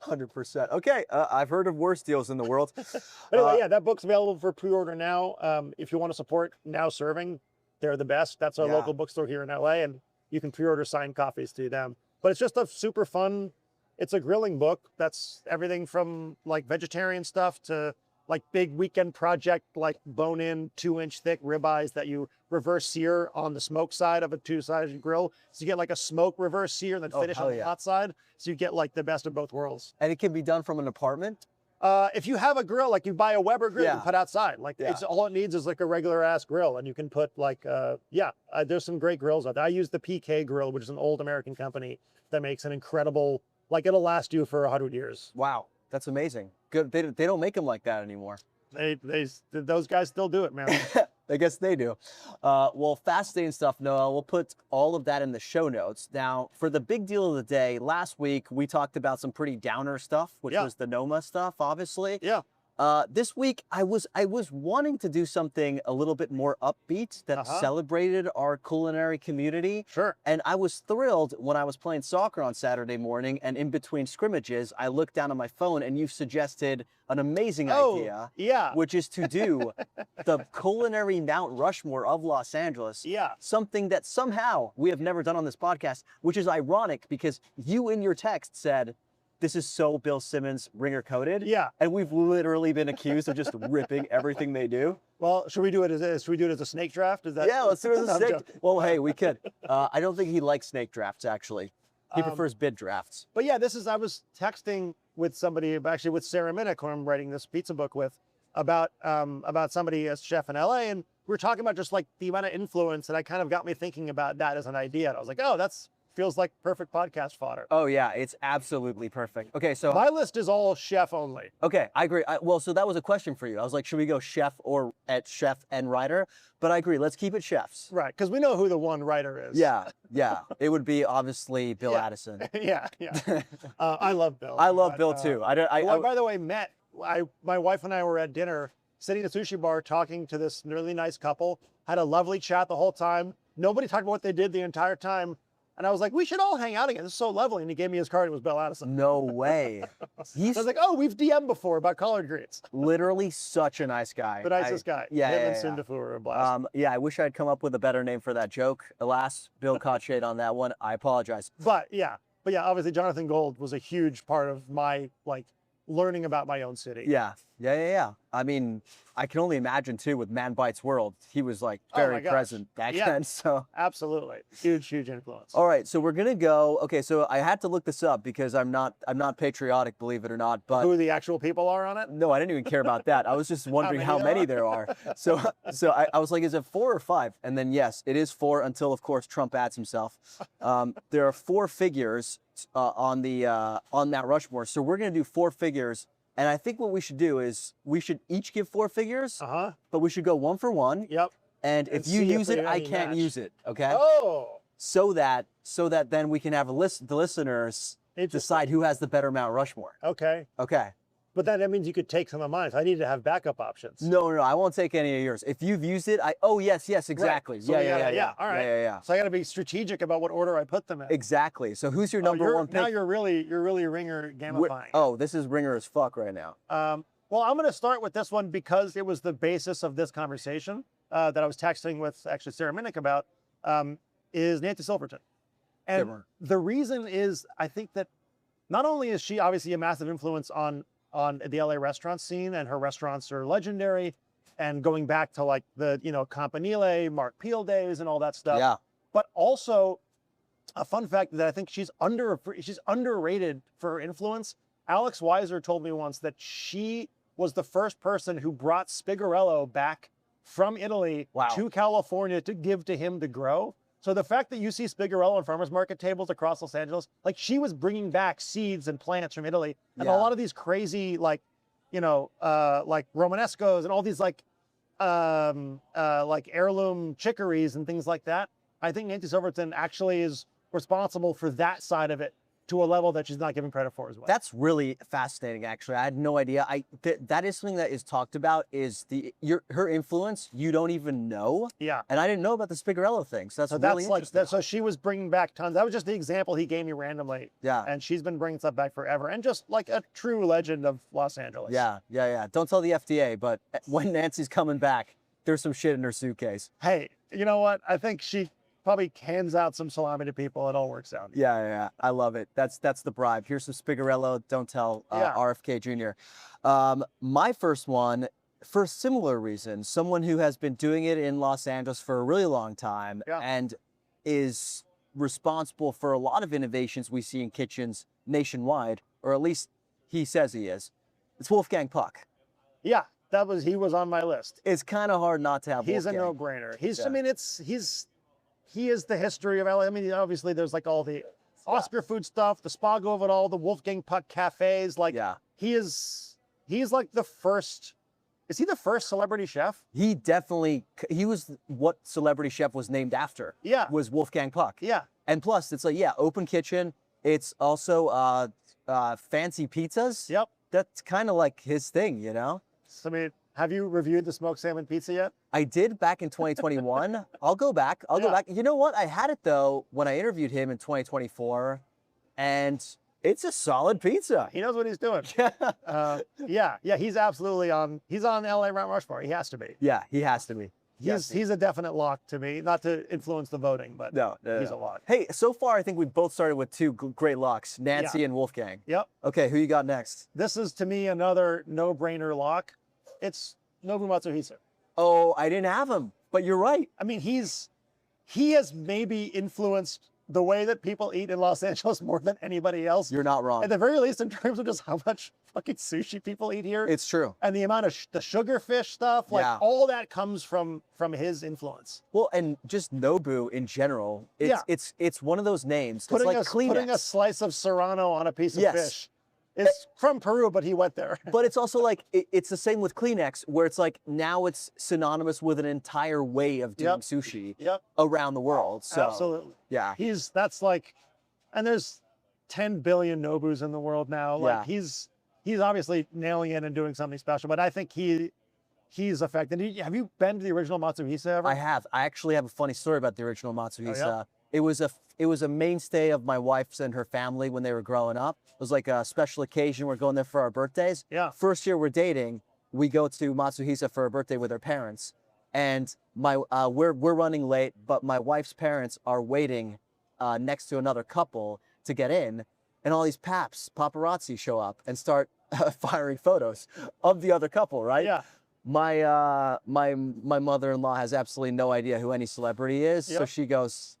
100%. Okay, I've heard of worse deals in the world. But anyway, yeah, that book's available for pre-order now. If you want to support Now Serving, they're the best. That's our local bookstore here in LA, and you can pre-order signed copies to them. But it's just a super fun, it's a grilling book. That's everything from like vegetarian stuff to like big weekend project, like bone-in 2-inch thick ribeyes that you reverse sear on the smoke side of a 2-sided grill. So you get like a smoke reverse sear and then finish on the hot side. So you get like the best of both worlds. And it can be done from an apartment? If you have a grill, like you buy a Weber grill, you put outside. Like it's all it needs is like a regular ass grill, and you can put like there's some great grills out there. I use the PK grill, which is an old American company that makes an incredible, like it'll last you for 100 years. Wow, that's amazing. Good. They don't make them like that anymore. Those guys still do it, man. I guess they do. Well, fascinating stuff, Noah. We'll put all of that in the show notes. Now, for the big deal of the day, last week we talked about some pretty downer stuff, which was the Noma stuff, obviously. Yeah. This week, I was wanting to do something a little bit more upbeat that celebrated our culinary community. Sure. And I was thrilled when I was playing soccer on Saturday morning, and in between scrimmages, I looked down on my phone, and you've suggested an amazing idea. Yeah. Which is to do the culinary Mount Rushmore of Los Angeles. Yeah. Something that somehow we have never done on this podcast, which is ironic because you in your text said, this is so Bill Simmons ringer coded. Yeah. And we've literally been accused of just ripping everything they do. Well, should we do it as a snake draft? Is that? Yeah, let's do it as a I'm snake. joking. Well, hey, we could. I don't think he likes snake drafts, actually. He prefers bid drafts. But yeah, I was texting with somebody, actually with Sarah Minnick, who I'm writing this pizza book with, about somebody as chef in LA, and we were talking about just like the amount of influence, and I kind of got me thinking about that as an idea. And I was like, oh, that's feels like perfect podcast fodder. Oh yeah, it's absolutely perfect. Okay, so my list is all chef only. Okay, I agree. Well, so that was a question for you. I was like, should we go chef or at chef and writer? But I agree. Let's keep it chefs. Right, because we know who the one writer is. Yeah. It would be obviously Bill Addison. Yeah. I love Bill. I love Bill too. By the way, my wife and I were at dinner, sitting at a sushi bar, talking to this really nice couple. Had a lovely chat the whole time. Nobody talked about what they did the entire time. And I was like, we should all hang out again. This is so lovely. And he gave me his card. It was Bill Addison. No way. I was like, oh, we've DM'd before about collard greens. Literally such a nice guy. The nicest guy. Yeah. Him and Sundafu were a blast. Yeah, I wish I'd come up with a better name for that joke. Alas, Bill caught shade on that one. I apologize. But yeah, obviously Jonathan Gold was a huge part of my learning about my own city. Yeah. I mean, I can only imagine too with Man Bites World, he was like very present back then. So absolutely, huge influence. All right, so we're gonna go. Okay, so I had to look this up because I'm not patriotic, believe it or not. But who the actual people are on it? No, I didn't even care about that. I was just wondering how many there are. So I was like, is it 4 or 5? And then yes, it is 4 until of course Trump adds himself. There are 4 figures on Mount Rushmore. So we're gonna do 4 figures. And I think what we should do is we should each give 4 figures, but we should go 1 for 1. Yep. And if you use it, I can't use it. Okay. Oh. So that then we can have the listeners decide who has the better Mount Rushmore. Okay. Okay. But that means you could take some of mine. So I need to have backup options. No, I won't take any of yours. If you've used it, yes, exactly. Right. So yeah. All right. Yeah. So I got to be strategic about what order I put them in. Exactly. So who's your number 1 pick? Now you're really ringer gamifying. Oh, this is ringer as fuck right now. Well, I'm going to start with this one because it was the basis of this conversation that I was texting with actually Sarah Minnick about, is Nancy Silverton. And the reason is I think that not only is she obviously a massive influence on the LA restaurant scene, and her restaurants are legendary and going back to like the, Campanile, Mark Peel days and all that stuff. Yeah. But also a fun fact that I think she's underrated for her influence. Alex Weiser told me once that she was the first person who brought Spigarello back from Italy to California to give to him to grow. So the fact that you see Spigarello on farmers market tables across Los Angeles, like she was bringing back seeds and plants from Italy, and a lot of these crazy like Romanescos and all these like heirloom chicories and things like that. I think Nancy Silverton actually is responsible for that side of it to a level that she's not given credit for as well. That's really fascinating, actually. I had no idea. That is something that is talked about, is her influence you don't even know. Yeah. And I didn't know about the Spigarello thing, so that's really interesting. So she was bringing back tons. That was just the example he gave me randomly. Yeah. And she's been bringing stuff back forever, and just like a true legend of Los Angeles. Yeah. Don't tell the FDA, but when Nancy's coming back, there's some shit in her suitcase. Hey, you know what? I think she probably hands out some salami to people. It all works out. Yeah. I love it. That's the bribe. Here's some Spigarello. Don't tell RFK Jr. My first one, for a similar reason, someone who has been doing it in Los Angeles for a really long time and is responsible for a lot of innovations we see in kitchens nationwide, or at least he says he is. It's Wolfgang Puck. Yeah, he was on my list. It's kind of hard not to have He's Wolfgang. a no-brainer. I mean, he is the history of LA. I mean, obviously there's like all the Oscar food stuff, the Spago of it all, the Wolfgang Puck cafes. Like he's like the first. Is he the first celebrity chef? He was what Celebrity Chef was named after. Yeah. Was Wolfgang Puck. Yeah. And plus it's like, open kitchen. It's also fancy pizzas. Yep. That's kind of like his thing, So, I mean, have you reviewed the smoked salmon pizza yet? I did back in 2021. I'll go back. I'll go back. You know what? I had it though when I interviewed him in 2024, and it's a solid pizza. He knows what he's doing. He's absolutely on. He's on LA Mount Rushmore. He has to be. Yeah, he has to be. He's a definite lock to me. Not to influence the voting, but he's a lock. Hey, so far I think we've both started with 2 great locks, Nancy and Wolfgang. Yep. Okay, who you got next? This is to me another no-brainer lock. It's Nobu Matsuhisa. Oh, I didn't have him, but you're right. I mean, he has maybe influenced the way that people eat in Los Angeles more than anybody else. You're not wrong. At the very least, in terms of just how much fucking sushi people eat here. It's true. And the amount of the sugarfish stuff, like all that comes from his influence. Well, and just Nobu in general, it's one of those names. It's like Kleenex. Putting a slice of Serrano on a piece of fish. It's from Peru, but he went there. But it's also like, it's the same with Kleenex, where it's like, now it's synonymous with an entire way of doing sushi around the world. So, absolutely. Yeah. That's like, and there's 10 billion Nobus in the world now. Like he's obviously nailing it and doing something special, but I think he's affected. Have you been to the original Matsuhisa ever? I have. I actually have a funny story about the original Matsuhisa. Oh, yeah? It was a mainstay of my wife's and her family when they were growing up. It was like a special occasion. We're going there for our birthdays. Yeah. First year we're dating, we go to Matsuhisa for our birthday with our parents. And we're running late, but my wife's parents are waiting next to another couple to get in. And all these paparazzi show up and start firing photos of the other couple, right? Yeah. My mother-in-law has absolutely no idea who any celebrity is, so Yep. she goes,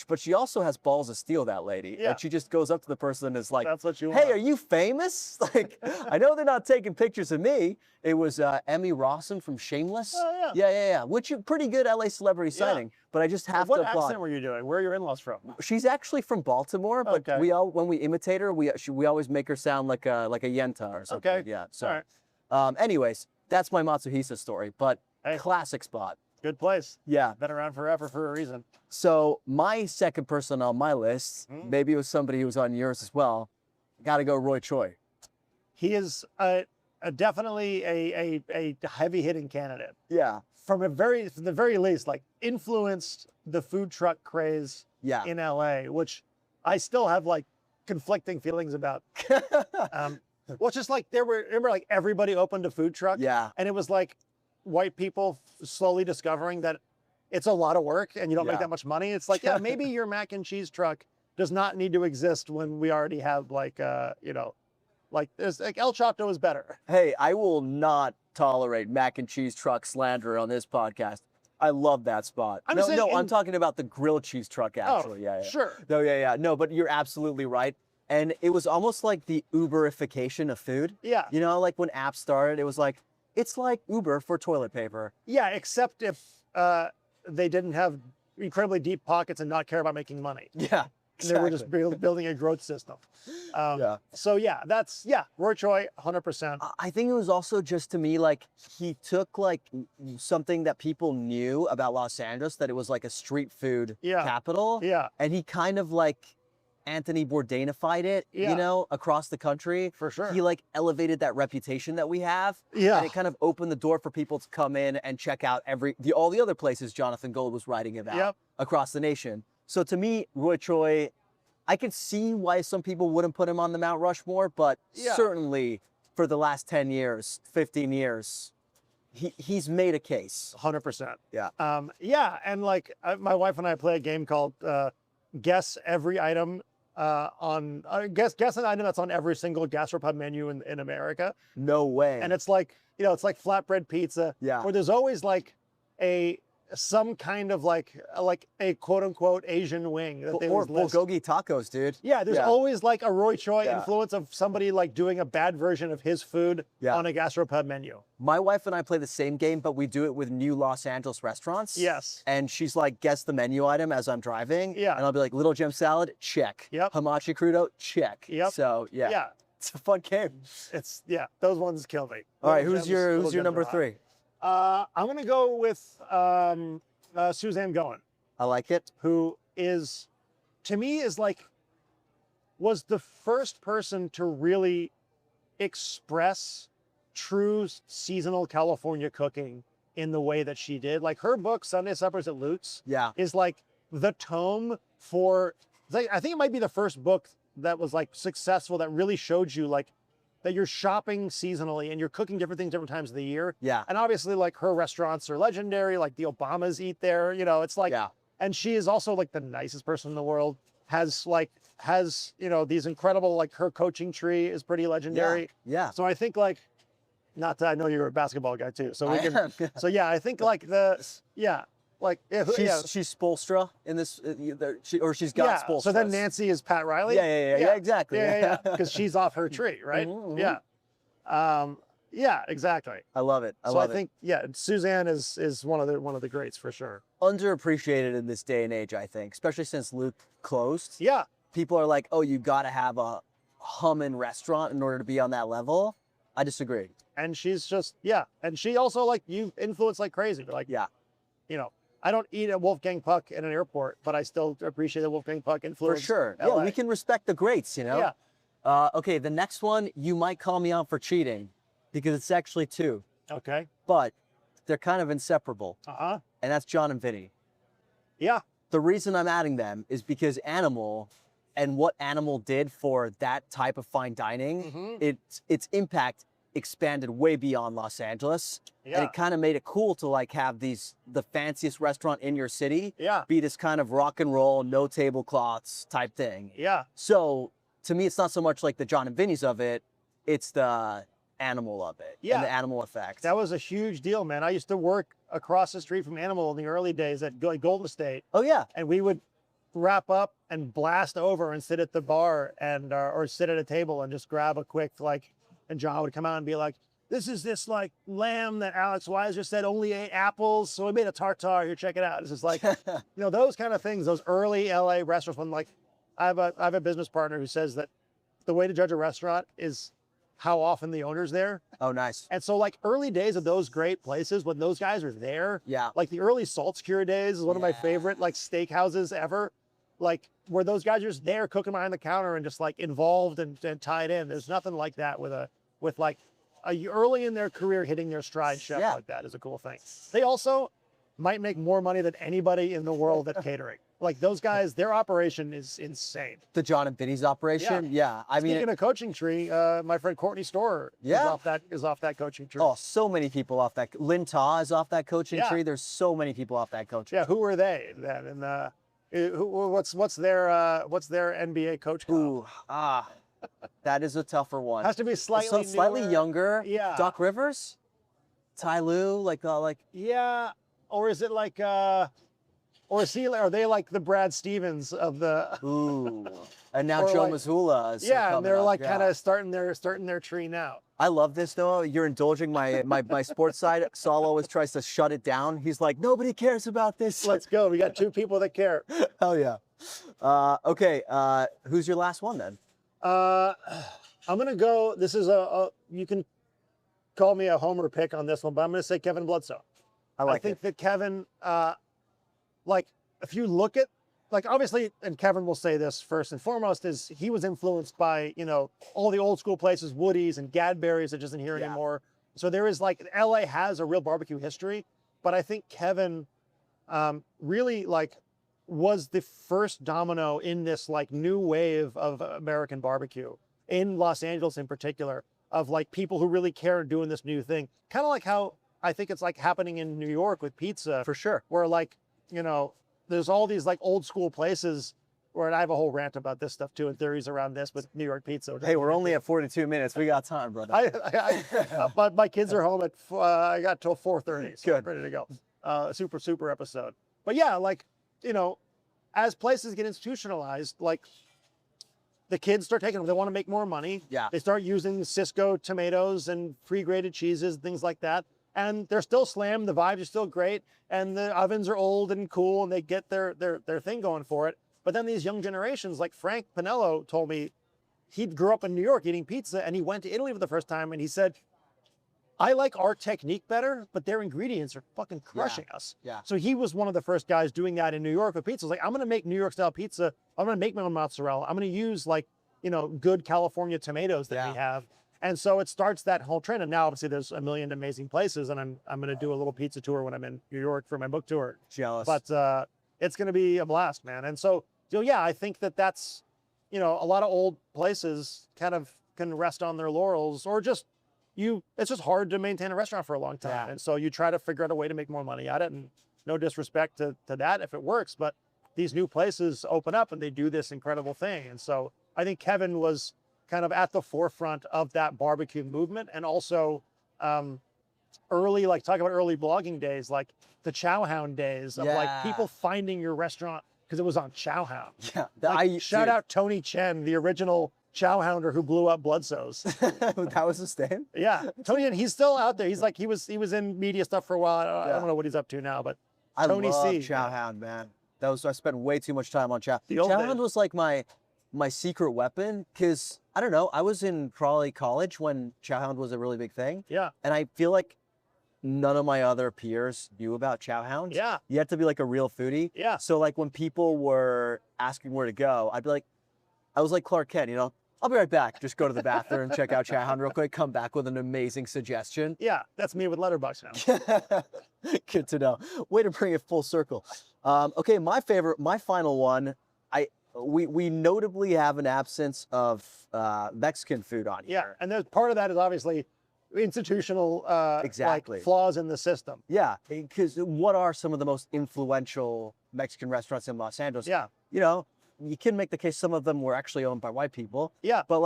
but she also has balls of steel, that lady. Yeah. And she just goes up to the person and is like, That's what you hey, want. are you famous? Like, I know they're not taking pictures of me. It was Emmy Rossum from Shameless. Oh, Yeah. Which is pretty good LA celebrity sighting, but I just have What to applaud. accent were you doing? Where are your in-laws from? She's actually from Baltimore, but Okay. when we imitate her, we always make her sound like a yenta or something. Okay. Yeah. So, All right. anyways, that's my Matsuhisa story, but Hey. classic spot. Good place. Yeah. Been around forever for a reason. So my second person on my list, maybe it was somebody who was on yours as well. Got to go Roy Choi. He is definitely a heavy-hitting candidate. Yeah. From the very least, like influenced the food truck craze Yeah. in LA, which I still have like conflicting feelings about. Well, it's just like remember like everybody opened a food truck. Yeah. And it was like white people slowly discovering that it's a lot of work and you don't make Yeah. that much money. It's like, yeah, maybe your mac and cheese truck does not need to exist when we already have like, like there's like El Chato is better. Hey, I will not tolerate mac and cheese truck slander on this podcast. I love that spot. I'm no, saying I'm talking about the grilled cheese truck, actually. Yeah. Sure. No, yeah. No, but you're absolutely right. And it was almost like the Uberification of food. Yeah. You know, like when apps started, it was like, it's like Uber for toilet paper. Yeah, except if they didn't have incredibly deep pockets and not care about making money. Yeah. And they were just building a growth system. Yeah. So Roy Choi, 100%. I think it was also just, to me, like he took like something that people knew about Los Angeles, that it was like a street food capital. Yeah. And he kind of like Anthony Bourdainified it, you know, across the country. For sure. He like elevated that reputation that we have. Yeah. And it kind of opened the door for people to come in and check out all the other places Jonathan Gold was writing about across the nation. So to me, Roy Choi, I can see why some people wouldn't put him on the Mount Rushmore, but certainly for the last 10 years, 15 years, he's made a case. 100%. Yeah. And like my wife and I play a game called Guess Every Item guess an item that's on every single gastropub menu in America. No way. And it's like, it's like flatbread pizza. Yeah. Where there's always like some kind of like a quote unquote Asian wing that they or would list. bulgogi tacos, dude. Yeah, there's always like a Roy Choi influence of somebody like doing a bad version of his food on a gastropub menu. My wife and I play the same game, but we do it with new Los Angeles restaurants. Yes. And she's like, guess the menu item as I'm driving. Yeah. And I'll be like, Little Gem salad, check. Yep. Hamachi crudo, check. Yep. So yeah. Yeah. It's a fun game. It's those ones kill me. All right, Little who's Gems your number are hot. 3? I'm gonna go with Suzanne Goen, I like it. who is, to me, was the first person to really express true seasonal California cooking in the way that she did. Like her book, Sunday Suppers at Luke's, is like the tome for, I think it might be the first book that was like successful that really showed you like that you're shopping seasonally and you're cooking different things different times of the year. Yeah. And obviously like her restaurants are legendary, like the Obamas eat there, it's like, and she is also like the nicest person in the world, has these incredible, like her coaching tree is pretty legendary. Yeah. So I think like, I know you're a basketball guy too. So we I can, am. so yeah, I think like She's Spolstra in this, she's got Spolstra. So then Nancy is Pat Riley. Yeah, exactly. Yeah, because she's off her tree, right? Mhm, Yeah. Yeah, exactly. I love it. I think Suzanne is one of the greats for sure. Underappreciated in this day and age, I think, especially since Luke closed. Yeah. People are like, oh, you got to have a humming restaurant in order to be on that level. I disagree. And she's just, and she also like you influence like crazy. Like, I don't eat at Wolfgang Puck in an airport, but I still appreciate the Wolfgang Puck influence. For sure. LA. Yeah, we can respect the greats, Yeah. Okay, the next one, you might call me out for cheating because it's actually 2, Okay. but they're kind of inseparable. Uh-huh. And that's John and Vinny. Yeah. The reason I'm adding them is because Animal and what Animal did for that type of fine dining, its impact expanded way beyond Los Angeles. Yeah. And it kind of made it cool to like have the fanciest restaurant in your city be this kind of rock and roll, no tablecloths type thing. Yeah. So to me, it's not so much like the John and Vinny's of it. it's the animal of it Yeah. and the animal effect. That was a huge deal, man. I used to work across the street from Animal in the early days at Golden State, Oh yeah. and we would wrap up and blast over and sit at the bar and or sit at a table and just grab a quick and John would come out and be like, this is this like lamb that Alex Weiser said only ate apples, so we made a tartare. Here, check it out. It's just like, those kind of things, those early LA restaurants. When I have a business partner who says that the way to judge a restaurant is how often the owner's there. Oh, nice. And so early days of those great places when those guys are there, Yeah. like the early Salt Secure days is one of my favorite steakhouses ever. Where those guys are just there cooking behind the counter and just involved and tied in. There's nothing like that with early in their career hitting their stride chef like that is a cool thing. They also might make more money than anybody in the world at catering. Those guys, their operation is insane. The John and Vinny's operation? Yeah. I mean, Speaking of coaching tree, my friend Courtney Storer is off that coaching tree. Oh, so many people off that. Lynn Ta is off that coaching tree. There's so many people off that coaching tree. Yeah, who are they then? And what's their NBA coach comp? Ooh, that is a tougher one. Has to be slightly slightly newer. younger. Yeah. Doc Rivers, Ty Lue, Yeah, or is it or is he? Are they like the Brad Stevens of the? Ooh, and now Or Joe Mazzulla is Yeah, and they're coming up, kind of starting their tree now. I love this though. You're indulging my sports side. Saul always tries to shut it down. He's like, nobody cares about this. Let's go. We got two people that care. Hell yeah. Okay. Who's your last one then? I'm gonna go. This is you can call me a homer pick on this one, but I'm gonna say Kevin Bledsoe. I think that Kevin, if you look at, obviously, and Kevin will say this first and foremost, is he was influenced by, all the old school places, Woody's and Gadberry's that isn't here anymore. So there is LA has a real barbecue history, but I think Kevin really was the first domino in this new wave of American barbecue in Los Angeles in particular, of people who really care and doing this new thing. Kind of like how I think it's happening in New York with pizza. For sure. Where there's all these old school places where I have a whole rant about this stuff too and theories around this with New York pizza. Hey, we're only at 42 minutes. We got time, brother. But my kids are home at, I got till 4:30, so Good. I'm ready to go. Super episode. But yeah, as places get institutionalized, the kids start taking them. They want to make more money. Yeah. They start using Cisco tomatoes and pre-grated cheeses, things like that. And they're still slam. The vibes are still great. And the ovens are old and cool and they get their thing going for it. But then these young generations, like Frank Pinello told me, he grew up in New York eating pizza and he went to Italy for the first time and he said, I like our technique better, but their ingredients are fucking crushing us. Yeah. So he was one of the first guys doing that in New York with pizza. I'm going to make New York style pizza. I'm going to make my own mozzarella. I'm going to use good California tomatoes that we have. And so it starts that whole trend. And now obviously there's a million amazing places and I'm going to do a little pizza tour when I'm in New York for my book tour. Jealous. But it's going to be a blast, man. And so yeah, I think that's, a lot of old places kind of can rest on their laurels or just, it's just hard to maintain a restaurant for a long time. Yeah. And so you try to figure out a way to make more money at it. And no disrespect to that if it works, but these new places open up and they do this incredible thing. And so I think Kevin was kind of at the forefront of that barbecue movement. And also early, talk about early blogging days, the Chowhound days of people finding your restaurant because it was on Chowhound. Yeah. Shout out Tony Chen, the original Chowhounder who blew up Bloodso's. That was his name? Yeah, Tony, and he's still out there. He's he was in media stuff for a while. I don't know what he's up to now, but Tony I love C. Chowhound, man. I spent way too much time on Chow. The old Chowhound days. was my secret weapon because I don't know. I was in probably college when Chowhound was a really big thing. Yeah. And I feel like none of my other peers knew about Chowhound. Yeah. You have to be a real foodie. Yeah. So when people were asking where to go, I'd be I was like Clark Kent, I'll be right back. Just go to the bathroom and check out Chowhound real quick. Come back with an amazing suggestion. Yeah, that's me with Letterboxd now. Good to know. Way to bring it full circle. Okay, my final one. We notably have an absence of Mexican food on here. Yeah, and there's part of that is obviously institutional Exactly. flaws in the system. Yeah, because what are some of the most influential Mexican restaurants in Los Angeles? Yeah. You can make the case some of them were actually owned by white people. Yeah. But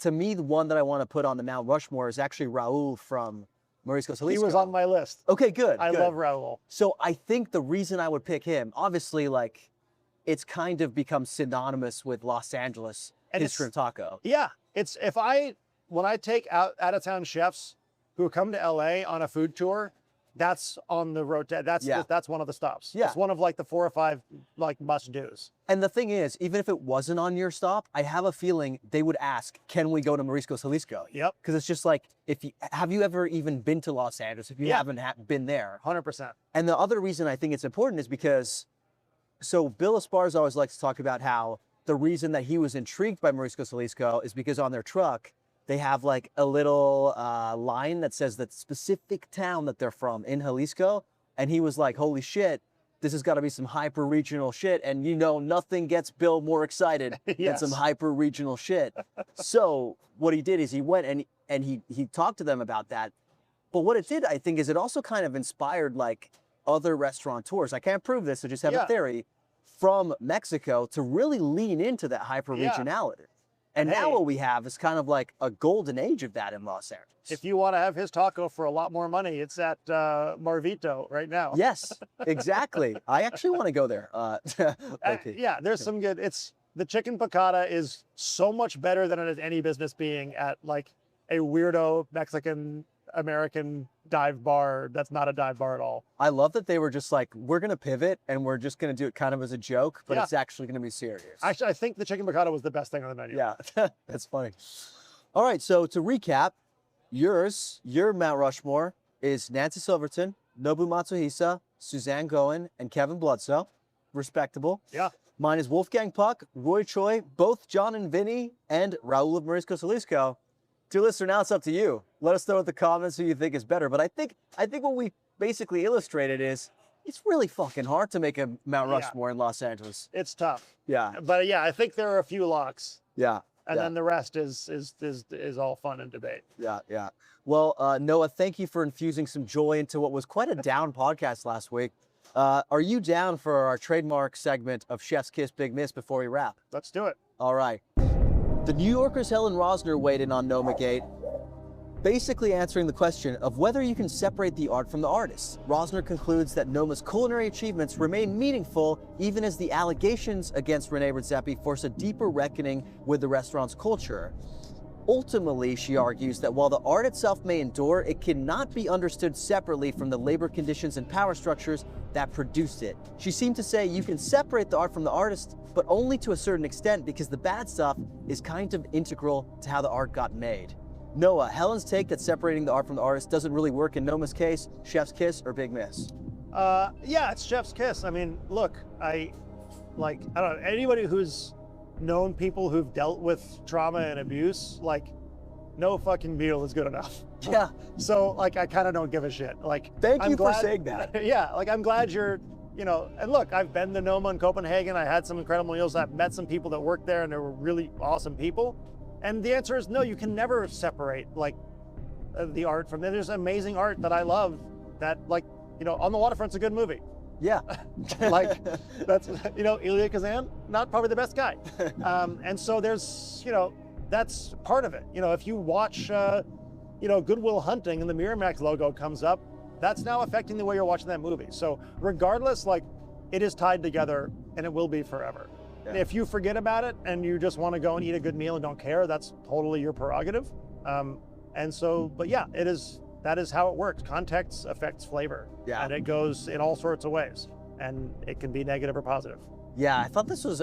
to me, the one that I want to put on the Mount Rushmore is actually Raul from Marisco Jalisco. He was on my list. Okay, good. I good. love Raul. So I think the reason I would pick him, obviously, like, it's kind of become synonymous with Los Angeles And history of taco. Yeah, it's when I take out of town chefs who come to LA on a food tour, that's on the road. That's one of the stops. Yeah. It's one of like the 4 or 5 like must dos. And the thing is, even if it wasn't on your stop, I have a feeling they would ask, can we go to Marisco Jalisco? Yep. Because it's just like, have you ever even been to Los Angeles if you haven't been there? 100%. And the other reason I think it's important is because, so Bill Esparza always likes to talk about how the reason that he was intrigued by Marisco Jalisco is because on their truck, they have like a little line that says that specific town that they're from in Jalisco. And he was like, holy shit, this has got to be some hyper regional shit. And you know, nothing gets Bill more excited than some hyper regional shit. So what he did is he went and he talked to them about that. But what it did, I think, is it also kind of inspired like other restaurateurs. I can't prove this, so just have a theory from Mexico to really lean into that hyper regionality. And now what we have is kind of like a golden age of that in Los Angeles. If you want to have his taco for a lot more money, it's at Marvito right now. Yes, exactly. I actually want to go there. Yeah, there's some good. The chicken piccata is so much better than it is any business being at like a weirdo Mexican American dive bar that's not a dive bar at all. I love that they were just like, we're going to pivot and we're just going to do it kind of as a joke, but it's actually going to be serious. Actually, I think the chicken piccata was the best thing on the menu. Yeah, that's funny. All right, so to recap, your Mount Rushmore is Nancy Silverton, Nobu Matsuhisa, Suzanne Goen, and Kevin Bludso. Respectable. Yeah. Mine is Wolfgang Puck, Roy Choi, both John and Vinny, and Raul of Marisco Jalisco. Dear listener, now it's up to you. Let us know in the comments who you think is better. But I think what we basically illustrated is it's really fucking hard to make a Mount Rushmore in Los Angeles. It's tough. Yeah. But yeah, I think there are a few locks. Yeah. And then the rest is all fun and debate. Yeah, yeah. Well, Noah, thank you for infusing some joy into what was quite a down podcast last week. Are you down for our trademark segment of Chef's Kiss Big Miss before we wrap? Let's do it. All right. The New Yorker's Helen Rosner weighed in on Nomagate, basically answering the question of whether you can separate the art from the artist. Rosner concludes that Noma's culinary achievements remain meaningful even as the allegations against René Redzepi force a deeper reckoning with the restaurant's culture. Ultimately, she argues that while the art itself may endure, it cannot be understood separately from the labor conditions and power structures that produced it. She seemed to say you can separate the art from the artist, but only to a certain extent because the bad stuff is kind of integral to how the art got made. Noah, Helen's take that separating the art from the artist doesn't really work in Noma's case, Chef's Kiss or Big Miss? Yeah, it's Chef's Kiss. I mean, look, I don't know, anybody who's known people who've dealt with trauma and abuse, like, no fucking meal is good enough. Yeah. So, like, I kind of don't give a shit. Like, thank you for saying that. Yeah, like, I'm glad you're, and look, I've been to Noma in Copenhagen. I had some incredible meals. I've met some people that worked there, and they were really awesome people. And the answer is no, you can never separate, like, the art from there. There's amazing art that I love that, like, On the Waterfront's a good movie. Yeah. Like, that's, Elia Kazan, not probably the best guy. And so there's, that's part of it. If you watch, Goodwill Hunting and the Miramax logo comes up, that's now affecting the way you're watching that movie. So regardless, like, it is tied together and it will be forever. Yeah. If you forget about it and you just want to go and eat a good meal and don't care, that's totally your prerogative. But yeah, that is how it works. Context affects flavor. Yeah. And it goes in all sorts of ways. And it can be negative or positive. Yeah,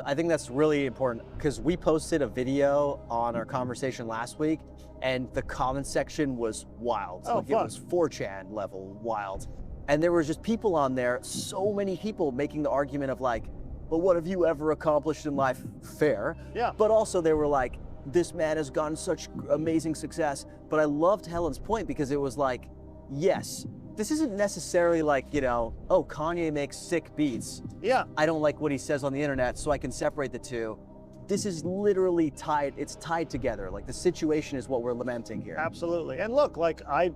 I think that's really important because we posted a video on our conversation last week and the comment section was wild. Oh, It was 4chan level wild. And there were just people on there, so many people making the argument of like, well, what have you ever accomplished in life? Fair. Yeah. But also they were like, this man has gotten such amazing success. But I loved Helen's point because it was like, yes, this isn't necessarily like, oh, Kanye makes sick beats. Yeah. I don't like what he says on the internet, so I can separate the two. This is literally tied, it's tied together. Like the situation is what we're lamenting here. Absolutely. And look, like I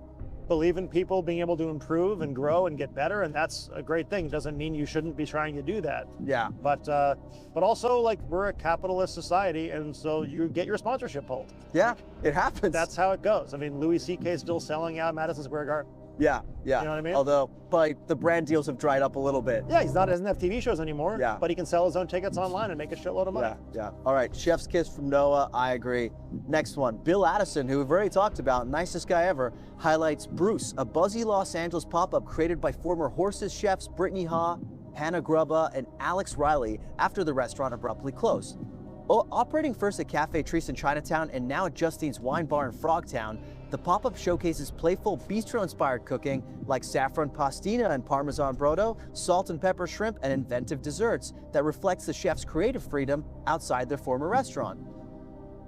believe in people being able to improve and grow and get better, and that's a great thing. Doesn't mean you shouldn't be trying to do that. Yeah. But also, like, we're a capitalist society, and so you get your sponsorship pulled. Yeah, it happens. That's how it goes. I mean, Louis C.K. is still selling out Madison Square Garden. Yeah. You know what I mean? Although, but the brand deals have dried up a little bit. Yeah, he doesn't have TV shows anymore. Yeah. But he can sell his own tickets online and make a shitload of money. Yeah. All right, chef's kiss from Noah. I agree. Next one, Bill Addison, who we've already talked about, nicest guy ever, highlights Bruce, a buzzy Los Angeles pop-up created by former Horses chefs Brittany Ha, Hannah Grubba, and Alex Riley after the restaurant abruptly closed. Operating first at Cafe Treese in Chinatown and now at Justine's Wine Bar in Frogtown, the pop-up showcases playful bistro-inspired cooking like saffron pastina and parmesan brodo, salt and pepper shrimp, and inventive desserts that reflects the chef's creative freedom outside their former restaurant.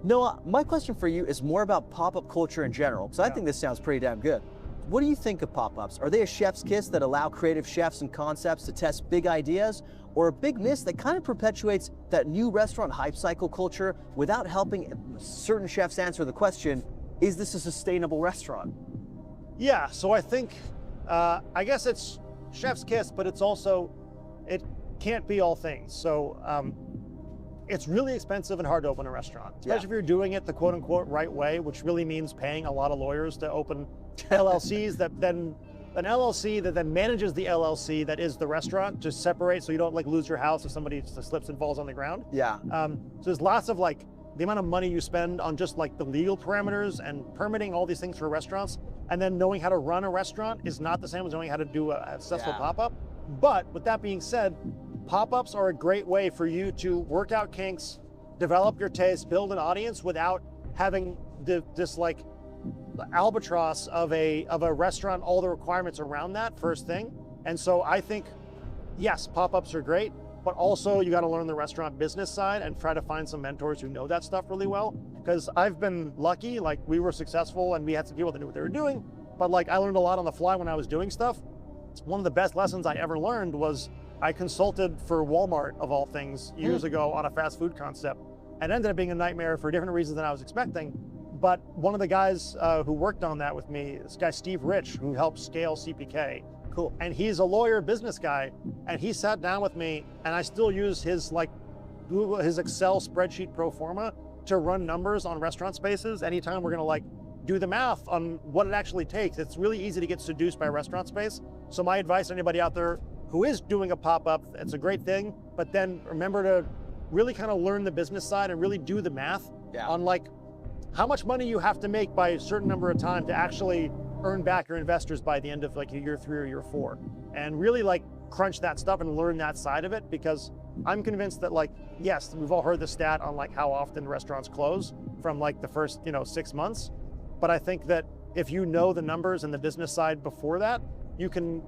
Noah, my question for you is more about pop-up culture in general, because I think this sounds pretty damn good. What do you think of pop-ups? Are they a chef's kiss that allow creative chefs and concepts to test big ideas, or a big miss that kind of perpetuates that new restaurant hype cycle culture without helping certain chefs answer the question, is this a sustainable restaurant? Yeah, so I think, I guess it's chef's kiss, but it's also, it can't be all things. So it's really expensive and hard to open a restaurant, especially if you're doing it the quote unquote right way, which really means paying a lot of lawyers to open LLCs that then, an LLC that then manages the LLC that is the restaurant to separate so you don't like lose your house if somebody slips and falls on the ground. Yeah. So there's lots of like, the amount of money you spend on just like the legal parameters and permitting all these things for restaurants, and then knowing how to run a restaurant is not the same as knowing how to do a successful pop-up. But with that being said, pop-ups are a great way for you to work out kinks, develop your taste, build an audience without having this like albatross of a restaurant, all the requirements around that first thing. And so I think, yes, pop-ups are great, but also you got to learn the restaurant business side and try to find some mentors who know that stuff really well. Because I've been lucky, like we were successful and we had some people that knew what they were doing, but like I learned a lot on the fly when I was doing stuff. One of the best lessons I ever learned was I consulted for Walmart, of all things, years ago on a fast food concept, and ended up being a nightmare for different reasons than I was expecting. But one of the guys who worked on that with me, this guy Steve Rich, who helped scale CPK, Cool. and he's a lawyer, business guy, and he sat down with me, and I still use his like Google, his Excel spreadsheet pro forma to run numbers on restaurant spaces. Anytime we're gonna like do the math on what it actually takes, it's really easy to get seduced by restaurant space. So my advice to anybody out there who is doing a pop-up, it's a great thing, but then remember to really kind of learn the business side and really do the math on like how much money you have to make by a certain number of time to actually earn back your investors by the end of like year 3 or year 4, and really like crunch that stuff and learn that side of it, because I'm convinced that like, yes, we've all heard the stat on like how often restaurants close from like the first 6 months, but I think that if you know the numbers and the business side before that, you can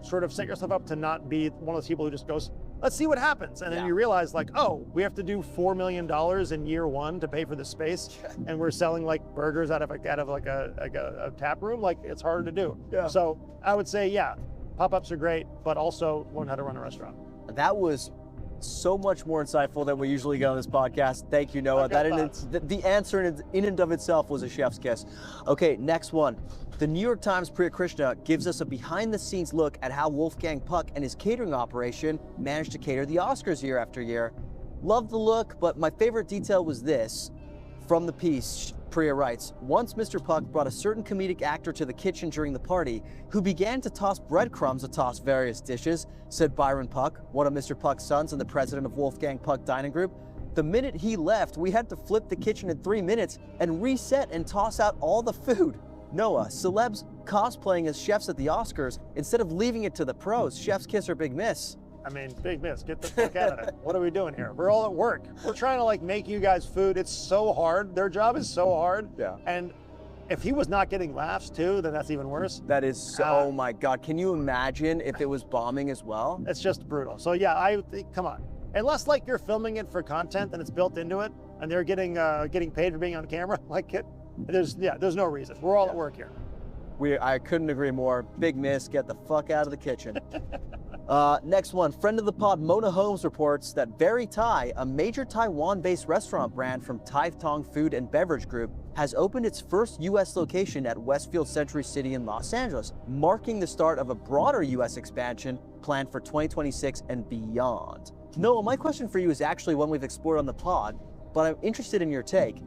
sort of set yourself up to not be one of those people who just goes, let's see what happens. And then you realize like, oh, we have to do $4 million in year 1 to pay for the space. And we're selling like burgers out of like a tap room. Like it's harder to do. Yeah. So I would say, yeah, pop-ups are great, but also learn how to run a restaurant. That was so much more insightful than we usually get on this podcast. Thank you, Noah. The answer in and of itself was a chef's kiss. Okay, next one. The New York Times Priya Krishna gives us a behind-the-scenes look at how Wolfgang Puck and his catering operation managed to cater the Oscars year after year. Love the look, but my favorite detail was this. From the piece, Priya writes, once Mr. Puck brought a certain comedic actor to the kitchen during the party who began to toss breadcrumbs atop various dishes, said Byron Puck, one of Mr. Puck's sons and the president of Wolfgang Puck Dining Group. The minute he left, we had to flip the kitchen in 3 minutes and reset and toss out all the food. Noah, celebs cosplaying as chefs at the Oscars instead of leaving it to the pros. Chef's kiss or big miss? I mean, big miss. Get the fuck out of it. What are we doing here? We're all at work. We're trying to like make you guys food. It's so hard. Their job is so hard. Yeah. And if he was not getting laughs too, then that's even worse. That is so, oh my God. Can you imagine if it was bombing as well? It's just brutal. So yeah, I think, come on. Unless like you're filming it for content and it's built into it and they're getting paid for being on camera, like there's no reason. We're all at work here. I couldn't agree more. Big miss. Get the fuck out of the kitchen. Next one, friend of the pod, Mona Holmes reports that Very Thai, a major Taiwan-based restaurant brand from Tai Tong Food and Beverage Group, has opened its first U.S. location at Westfield Century City in Los Angeles, marking the start of a broader U.S. expansion planned for 2026 and beyond. Noah, my question for you is actually one we've explored on the pod, but I'm interested in your take.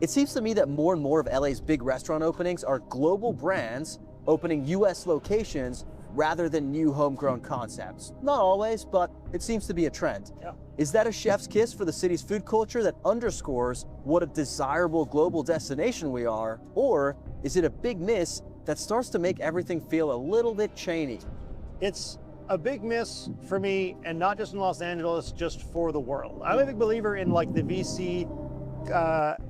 It seems to me that more and more of LA's big restaurant openings are global brands opening U.S. locations rather than new homegrown concepts. Not always, but it seems to be a trend. Yeah. Is that a chef's kiss for the city's food culture that underscores what a desirable global destination we are? Or is it a big miss that starts to make everything feel a little bit chainy? It's a big miss for me, and not just in Los Angeles, just for the world. I'm a big believer in like the VC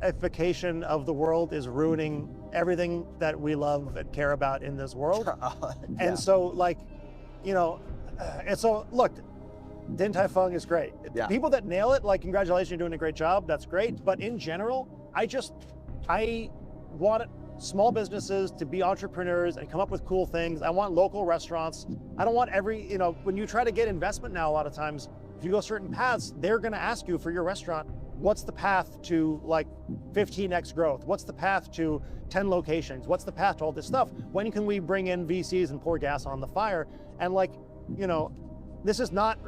ification of the world is ruining everything that we love and care about in this world. And so like, and so look, Din Tai Fung is great. Yeah. People that nail it, like congratulations, you're doing a great job, that's great. But in general, I want small businesses to be entrepreneurs and come up with cool things. I want local restaurants. I don't want when you try to get investment now, a lot of times, if you go certain paths, they're gonna ask you for your restaurant, what's the path to like 15x growth? What's the path to 10 locations? What's the path to all this stuff? When can we bring in VCs and pour gas on the fire? And like, this is not,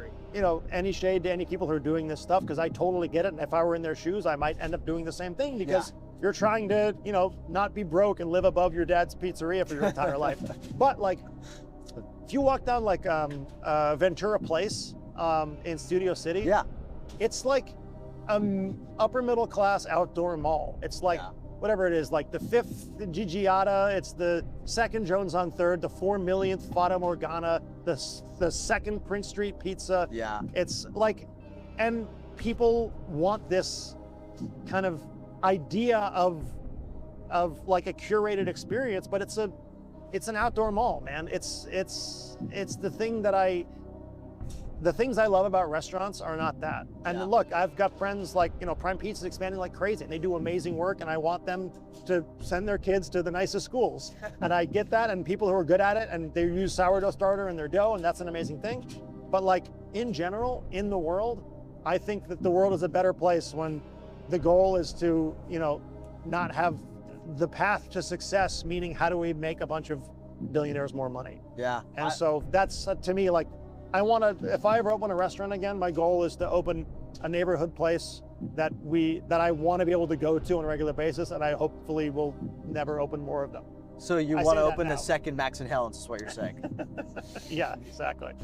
any shade to any people who are doing this stuff, because I totally get it. And if I were in their shoes, I might end up doing the same thing, because you're trying to, not be broke and live above your dad's pizzeria for your entire life. But like, if you walk down like Ventura Place in Studio City, it's like upper middle class outdoor mall. It's like whatever it is, like the 5th Gigiata, it's the 2nd Jones on 3rd, the 4 millionth Fata Morgana, the 2nd Prince Street Pizza. Yeah. It's like, and people want this kind of idea of like a curated experience, but it's an outdoor mall, man. It's the thing that the things I love about restaurants are not that. And look, I've got friends like, Prime Pizza's expanding like crazy, and they do amazing work, and I want them to send their kids to the nicest schools. And I get that, and people who are good at it, and they use sourdough starter in their dough, and that's an amazing thing. But like, in general, in the world, I think that the world is a better place when the goal is to, not have the path to success, meaning how do we make a bunch of billionaires more money? Yeah. And so that's, to me, like, if I ever open a restaurant again, my goal is to open a neighborhood place that I want to be able to go to on a regular basis, and I hopefully will never open more of them. So you want to open the second Max and Helen's, is what you're saying? Yeah, exactly.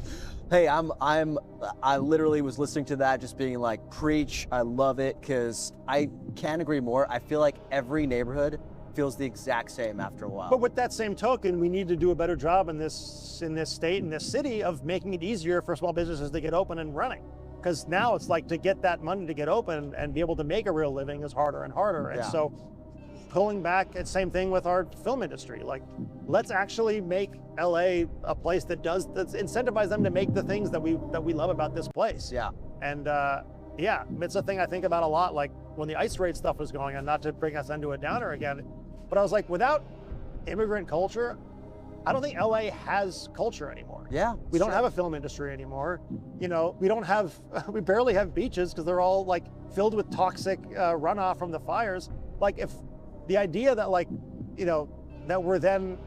Hey, I literally was listening to that, just being like, preach. I love it, because I can't agree more. I feel like every neighborhood feels the exact same after a while. But with that same token, we need to do a better job in this state, in this city, of making it easier for small businesses to get open and running. Because now it's like, to get that money to get open and be able to make a real living is harder and harder. And so pulling back, it's same thing with our film industry. Like, let's actually make LA a place that's incentivize them to make the things that we love about this place. Yeah. And it's a thing I think about a lot. Like when the ICE raid stuff was going on, not to bring us into a downer again, but I was like, without immigrant culture, I don't think LA has culture anymore. Yeah. We don't have a film industry anymore. We barely have beaches, because they're all like filled with toxic runoff from the fires. Like, if the idea that that we're then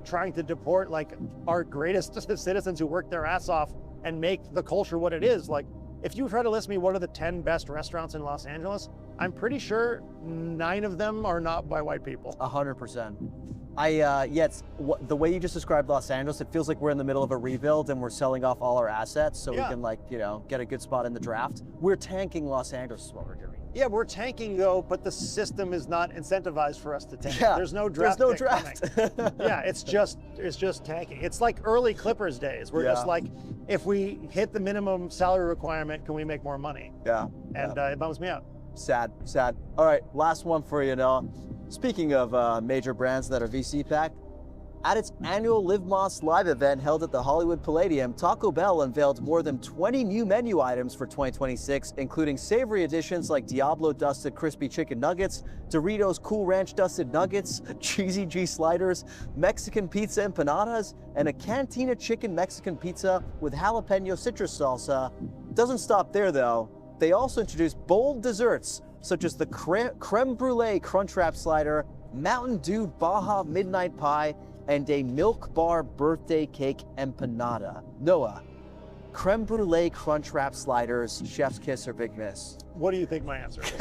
trying to deport like our greatest citizens who work their ass off and make the culture what it is, like, if you try to list me what are the 10 best restaurants in Los Angeles, I'm pretty sure 9 of them are not by white people. 100%. The way you just described Los Angeles, it feels like we're in the middle of a rebuild and we're selling off all our assets so we can get a good spot in the draft. We're tanking Los Angeles is what we're doing. Yeah, we're tanking though, but the system is not incentivized for us to tank. Yeah, there's no draft. Yeah, it's just tanking. It's like early Clippers days. We're just like, if we hit the minimum salary requirement, can we make more money? Yeah. And it bums me out. Sad. All right, last one for you, Noah. Speaking of major brands that are VC backed, At its annual Live Más Live event held at the Hollywood Palladium, Taco Bell unveiled more than 20 new menu items for 2026, including savory additions like Diablo Dusted Crispy Chicken Nuggets, Doritos Cool Ranch Dusted Nuggets, Cheesy G Sliders, Mexican Pizza Empanadas, and a Cantina Chicken Mexican Pizza with jalapeno citrus salsa. Doesn't stop there though. They also introduced bold desserts such as the Creme Brulee Crunchwrap Slider, Mountain Dew Baja Midnight Pie, and a Milk Bar Birthday Cake Empanada. Noah, Creme Brulee Crunchwrap Sliders, Chef's Kiss or Big Miss? What do you think my answer is?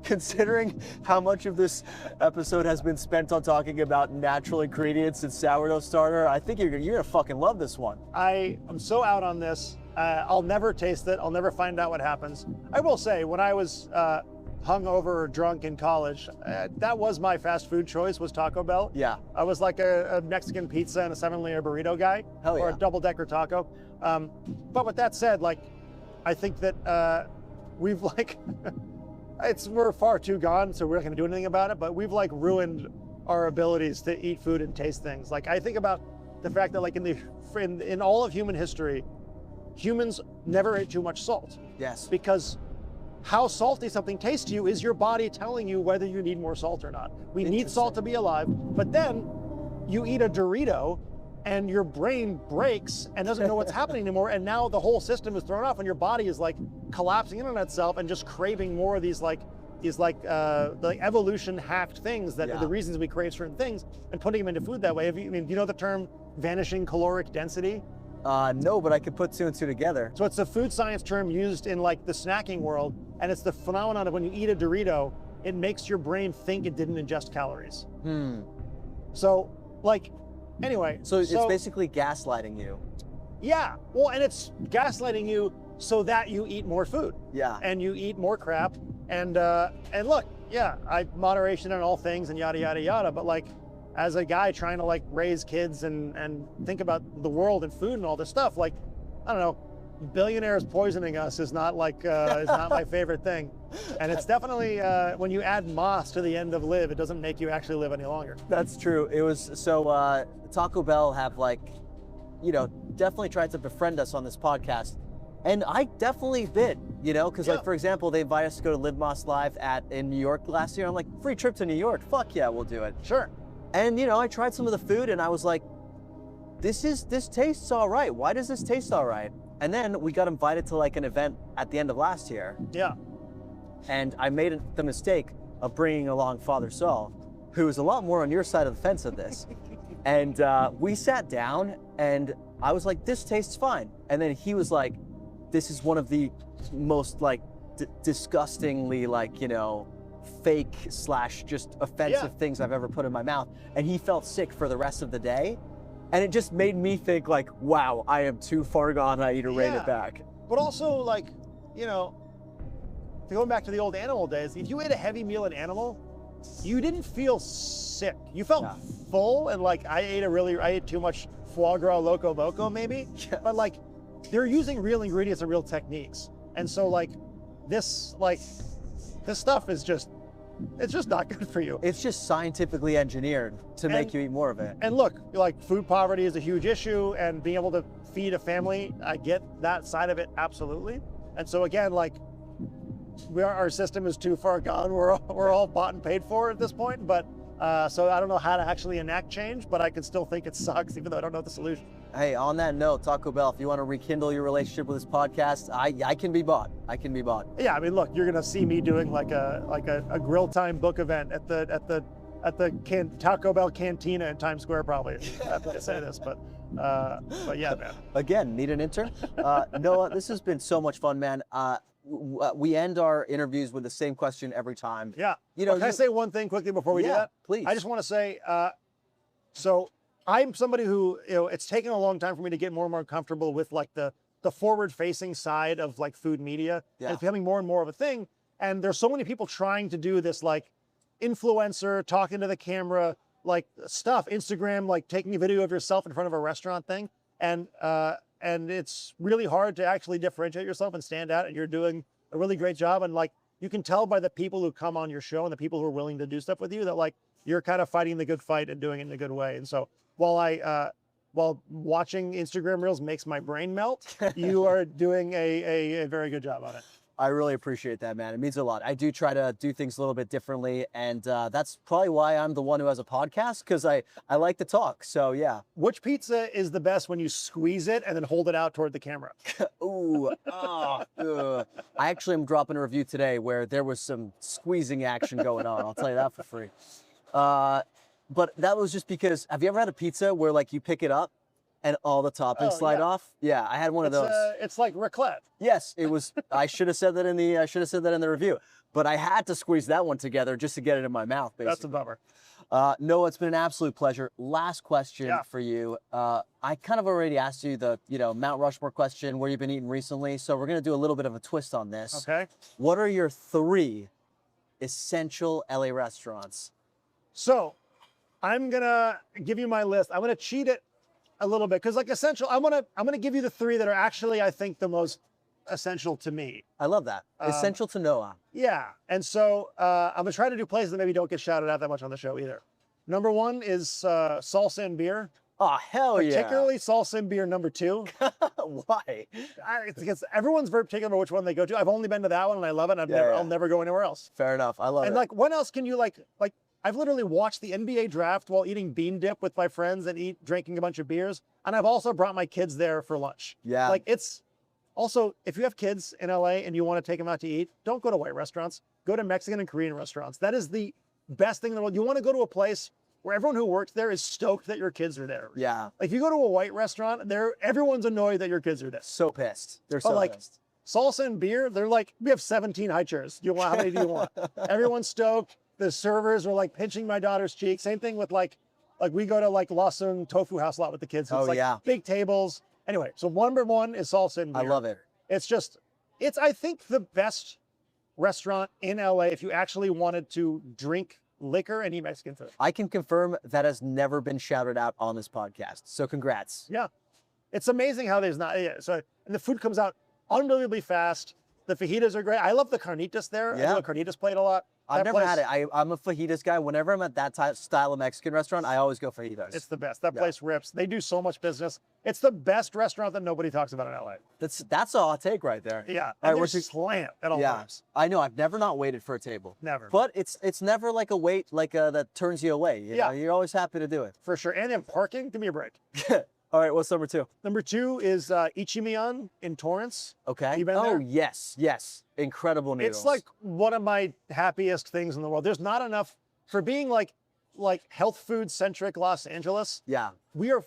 Considering how much of this episode has been spent on talking about natural ingredients in sourdough starter, I think you're gonna fucking love this one. I am so out on this. I'll never taste it. I'll never find out what happens. I will say, when I was hungover or drunk in college, that was my fast food choice, was Taco Bell. Yeah. I was like a Mexican pizza and a 7-layer burrito guy. Hell yeah. Or a double-decker taco. But with that said, like, I think that we've like, we're far too gone, so we're not gonna do anything about it, but we've like ruined our abilities to eat food and taste things. Like, I think about the fact that like in all of human history, humans never ate too much salt. Yes. Because how salty something tastes to you is your body telling you whether you need more salt or not. We need salt to be alive, but then you eat a Dorito and your brain breaks and doesn't know what's happening anymore, and now the whole system is thrown off and your body is like collapsing in on itself and just craving more of these evolution hacked things that are the reasons we crave certain things, and putting them into food that way. Do you know the term vanishing caloric density? No, but I could put two and two together. So it's a food science term used in like the snacking world, and it's the phenomenon of when you eat a Dorito, it makes your brain think it didn't ingest calories. So like, anyway. So it's basically gaslighting you. Yeah, well, and it's gaslighting you so that you eat more food. Yeah. And you eat more crap, and look, yeah, moderation in all things and yada, yada, yada, but like, as a guy trying to like raise kids and think about the world and food and all this stuff, like, I don't know, billionaires poisoning us is not like, is not my favorite thing. And it's definitely, when you add moss to the end of live, it doesn't make you actually live any longer. That's true. It was, so Taco Bell have like, definitely tried to befriend us on this podcast. And I definitely bid, because like, for example, they invited us to go to Live Más Live in New York last year. I'm like, free trip to New York. Fuck yeah, we'll do it. Sure. And I tried some of the food and I was like, this tastes all right. Why does this taste all right? And then we got invited to like an event at the end of last year. Yeah. And I made the mistake of bringing along Father Saul, who is a lot more on your side of the fence of this. And we sat down and I was like, this tastes fine. And then he was like, this is one of the most like disgustingly like, fake / just offensive things I've ever put in my mouth. And he felt sick for the rest of the day. And it just made me think like, wow, I am too far gone. I need to rein it back. But also like, going back to the old animal days, if you ate a heavy meal in animal, you didn't feel sick. You felt full, and like I ate too much foie gras loco moco maybe, but like they're using real ingredients and real techniques. And so like this stuff is it's just not good for you. It's just scientifically engineered to make you eat more of it. And look, like food poverty is a huge issue, and being able to feed a family, I get that side of it, absolutely. And so again, like our system is too far gone. We're all bought and paid for at this point, but so I don't know how to actually enact change, but I can still think it sucks, even though I don't know the solution. Hey, on that note, Taco Bell, if you want to rekindle your relationship with this podcast, I can be bought. I can be bought. Yeah, I mean, look, you're gonna see me doing like a grill time book event at the Taco Bell Cantina in Times Square, probably. I have to say this, but yeah, man. Again, need an intern? Noah, this has been so much fun, man. We end our interviews with the same question every time. Yeah. Can I say one thing quickly before we do that? Please. I just want to say, so I'm somebody who, it's taken a long time for me to get more and more comfortable with like the forward-facing side of like food media. Yeah. And it's becoming more and more of a thing. And there's so many people trying to do this like influencer, talking to the camera, like stuff, Instagram, like taking a video of yourself in front of a restaurant thing. And it's really hard to actually differentiate yourself and stand out, and you're doing a really great job. And like, you can tell by the people who come on your show and the people who are willing to do stuff with you that like you're kind of fighting the good fight and doing it in a good way. And so while watching Instagram Reels makes my brain melt, you are doing a very good job on it. I really appreciate that, man. It means a lot. I do try to do things a little bit differently, and that's probably why I'm the one who has a podcast, because I like to talk. So yeah. Which pizza is the best when you squeeze it and then hold it out toward the camera? Ooh, I actually am dropping a review today where there was some squeezing action going on. I'll tell you that for free. But that was just because, have you ever had a pizza where like you pick it up and all the toppings slide off? Yeah, I had one of those. It's like raclette. Yes, it was. I should have said that in the review, but I had to squeeze that one together just to get it in my mouth. Basically. That's a bummer. Noah, it's been an absolute pleasure. Last question for you. I kind of already asked you the Mount Rushmore question, where you've been eating recently. So we're gonna do a little bit of a twist on this. Okay. What are your 3 essential LA restaurants? So I'm gonna give you my list. I'm gonna cheat it a little bit because like essential, I'm gonna give you the 3 that are actually I think the most essential to me. I love that. Essential to Noah. Yeah, and so I'm gonna try to do places that maybe don't get shouted out that much on the show either. Number 1 is salsa and beer. Oh hell yeah! Particularly salsa and beer. Number 2. Why? It's because everyone's very particular about which one they go to. I've only been to that one and I love it. I'll never go anywhere else. Fair enough. I love it. And like, when else can you like? I've literally watched the NBA draft while eating bean dip with my friends and drinking a bunch of beers. And I've also brought my kids there for lunch. Yeah. Like it's also, if you have kids in LA and you want to take them out to eat, don't go to white restaurants. Go to Mexican and Korean restaurants. That is the best thing in the world. You want to go to a place where everyone who works there is stoked that your kids are there. Yeah. Like if you go to a white restaurant, everyone's annoyed that your kids are there. So pissed. They're so pissed. Salsa and beer, they're like, we have 17 high chairs. How many do you want? Everyone's stoked. The servers are like pinching my daughter's cheek. Same thing with like we go to like Lawson Tofu House a lot with the kids. It's big tables. Anyway, so number 1 is salsa and beer. I love it. It's I think the best restaurant in LA if you actually wanted to drink liquor and eat Mexican food. I can confirm that has never been shouted out on this podcast. So congrats. Yeah. It's amazing how there's not, and the food comes out unbelievably fast. The fajitas are great. I love the carnitas there. Yeah. I know carnitas plate a lot. I've never had it. I'm a fajitas guy. Whenever I'm at that style of Mexican restaurant, I always go fajitas. It's the best. That place rips. They do so much business. It's the best restaurant that nobody talks about in LA. That's a hot take right there. Yeah. All And right, they're slammed at all times. I know. I've never not waited for a table. Never. But it's never like a wait that turns you away. You know? You're always happy to do it. For sure. And then parking, give me a break. All right, what's number 2? Number 2 is Ichimian in Torrance. Okay. You been there? Yes. Incredible noodles. It's like one of my happiest things in the world. There's not enough for being like health food centric Los Angeles. Yeah. We're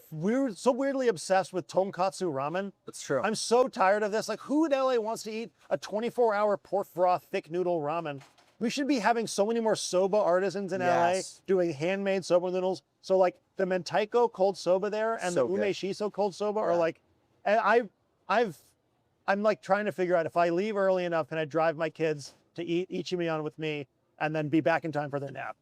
so weirdly obsessed with tonkatsu ramen. That's true. I'm so tired of this. Like, who in LA wants to eat a 24-hour pork broth thick noodle ramen? We should be having so many more soba artisans in LA doing handmade soba noodles. So like the Mentaiko cold soba there and the Ume Shiso cold soba are like, and I'm like trying to figure out if I leave early enough, can I drive my kids to eat Ichimian with me and then be back in time for their nap?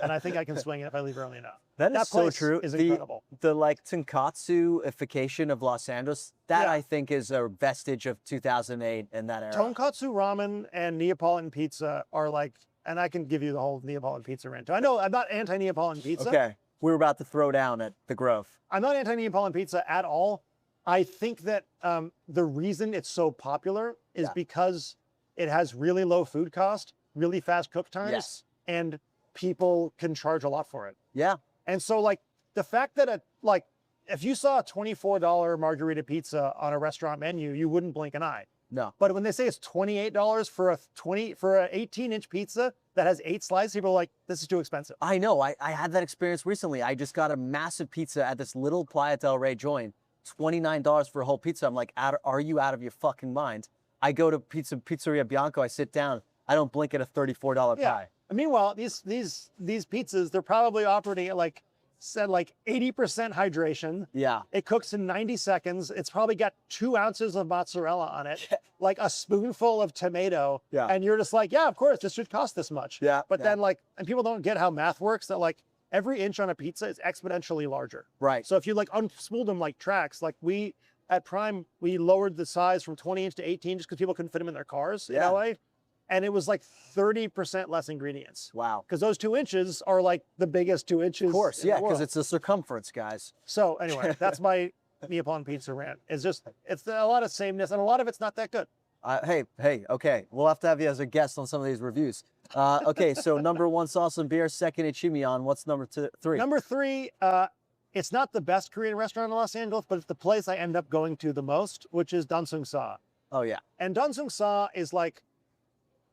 And I think I can swing it if I leave early enough. That is so true. Is incredible. The like tonkatsu-ification of Los Angeles, that I think is a vestige of 2008 and that era. Tonkatsu ramen and Neapolitan pizza are like, and I can give you the whole Neapolitan pizza rant too. I know I'm not anti-Neapolitan pizza. Okay, we were about to throw down at the Grove. I'm not anti-Neapolitan pizza at all. I think that the reason it's so popular is because it has really low food cost, really fast cook times, and people can charge a lot for it. Yeah. And so like the fact that if you saw a $24 margarita pizza on a restaurant menu, you wouldn't blink an eye. No. But when they say it's $28 for an 18-inch pizza that has 8 slices, people are like, this is too expensive. I know. I had that experience recently. I just got a massive pizza at this little Playa del Rey joint, $29 for a whole pizza. I'm like, are you out of your fucking mind? I go to Pizzeria Bianco, I sit down, I don't blink at a $34 pie. And meanwhile, these pizzas, they're probably operating at like 80% hydration. Yeah. It cooks in 90 seconds. It's probably got 2 ounces of mozzarella on it, like a spoonful of tomato. Yeah. And you're just like, yeah, of course, this should cost this much. Yeah. But then and people don't get how math works, that like every inch on a pizza is exponentially larger. Right. So if you like unspooled them like tracks, like at Prime, we lowered the size from 20 inch to 18 just because people couldn't fit them in their cars in LA. and it was like 30% less ingredients. Wow. Because those 2 inches are like the biggest 2 inches. Of course, in yeah, the because world. it's the circumference, guys. So anyway, that's my Neapolitan pizza rant. It's a lot of sameness, and a lot of it's not that good. Hey, okay. We'll have to have you as a guest on some of these reviews. Okay, so number 1, sauce and beer. Second, Ichimian. What's number 3? Number 3, it's not the best Korean restaurant in Los Angeles, but it's the place I end up going to the most, which is Dansung Sa. Oh, yeah. And Dansung Sa is like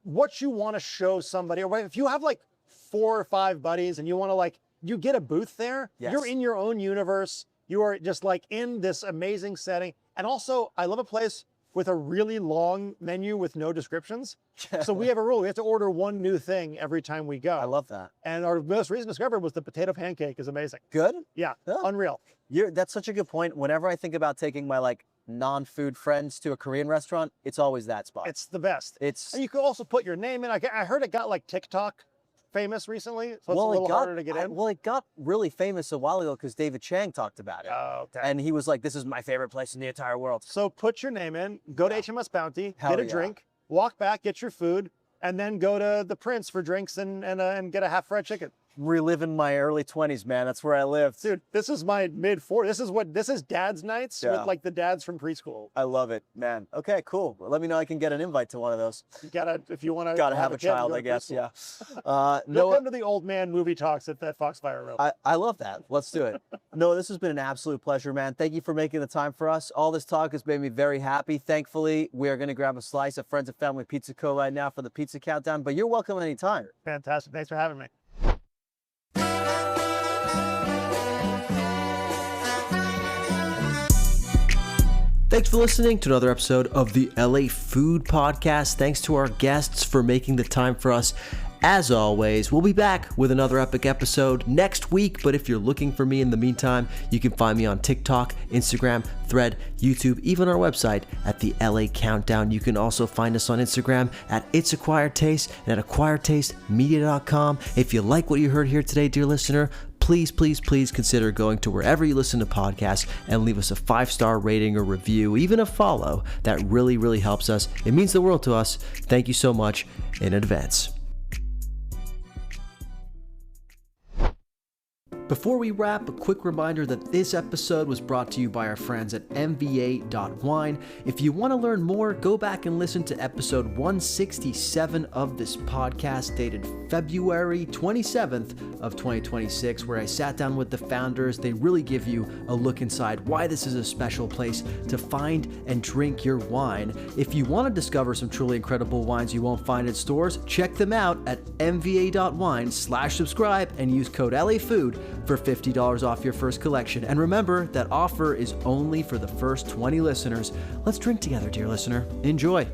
what you want to show somebody, or if you have like 4 or 5 buddies and you want to like, you get a booth there, Yes. You're in your own universe. You are just like in this amazing setting. And also, I love a place with a really long menu with no descriptions. So we have a rule. We have to order 1 new thing every time we go. I love that. And our most recent discovery was the potato pancake is amazing. Good? Yeah, Yeah. unreal. That's such a good point. Whenever I think about taking my like non-food friends to a Korean restaurant, it's always that spot. It's the best. It's And you could also put your name in. I heard it got like TikTok famous recently, so it's a little harder to get in. Well, it got really famous a while ago because David Chang talked about it. Oh, okay. And he was like, this is my favorite place in the entire world. So put your name in, go to HMS Bounty, Hell get a yeah. drink, walk back, get your food, and then go to the Prince for drinks and get a half fried chicken. Reliving my early 20s, man. That's where I lived. Dude, this is my mid-40s. This is dad's nights Yeah. with like the dads from preschool. I love it, man. Okay, cool. Well, let me know I can get an invite to one of those. You gotta, if you want to. Gotta have a child, I guess. Yeah. Don't Noah, come to the old man movie talks at that Foxfire Room. I love that. Let's do it. Noah, this has been an absolute pleasure, man. Thank you for making the time for us. All this talk has made me very happy. Thankfully, we are going to grab a slice at Friends and Family Pizza Co. right now for the pizza countdown, but you're welcome anytime. Fantastic. Thanks for having me. Thanks for listening to another episode of the LA Food Podcast. Thanks to our guests for making the time for us. As always, we'll be back with another epic episode next week, but if you're looking for me in the meantime, you can find me on TikTok, Instagram, Thread, YouTube, even our website at the LA Countdown. You can also find us on Instagram at It's Acquired Taste and at acquiredtastemedia.com. If you like what you heard here today, dear listener, please consider going to wherever you listen to podcasts and leave us a 5-star rating or review, even a follow. That really helps us. It means the world to us. Thank you so much in advance. Before we wrap, a quick reminder that this episode was brought to you by our friends at mva.wine. If you want to learn more, go back and listen to episode 167 of this podcast dated February 27th of 2026, where I sat down with the founders. They really give you a look inside why this is a special place to find and drink your wine. If you want to discover some truly incredible wines you won't find at stores, check them out at mva.wine/subscribe and use code LAFood for $50 off your first collection. And remember, that offer is only for the first 20 listeners. Let's drink together, dear listener. Enjoy.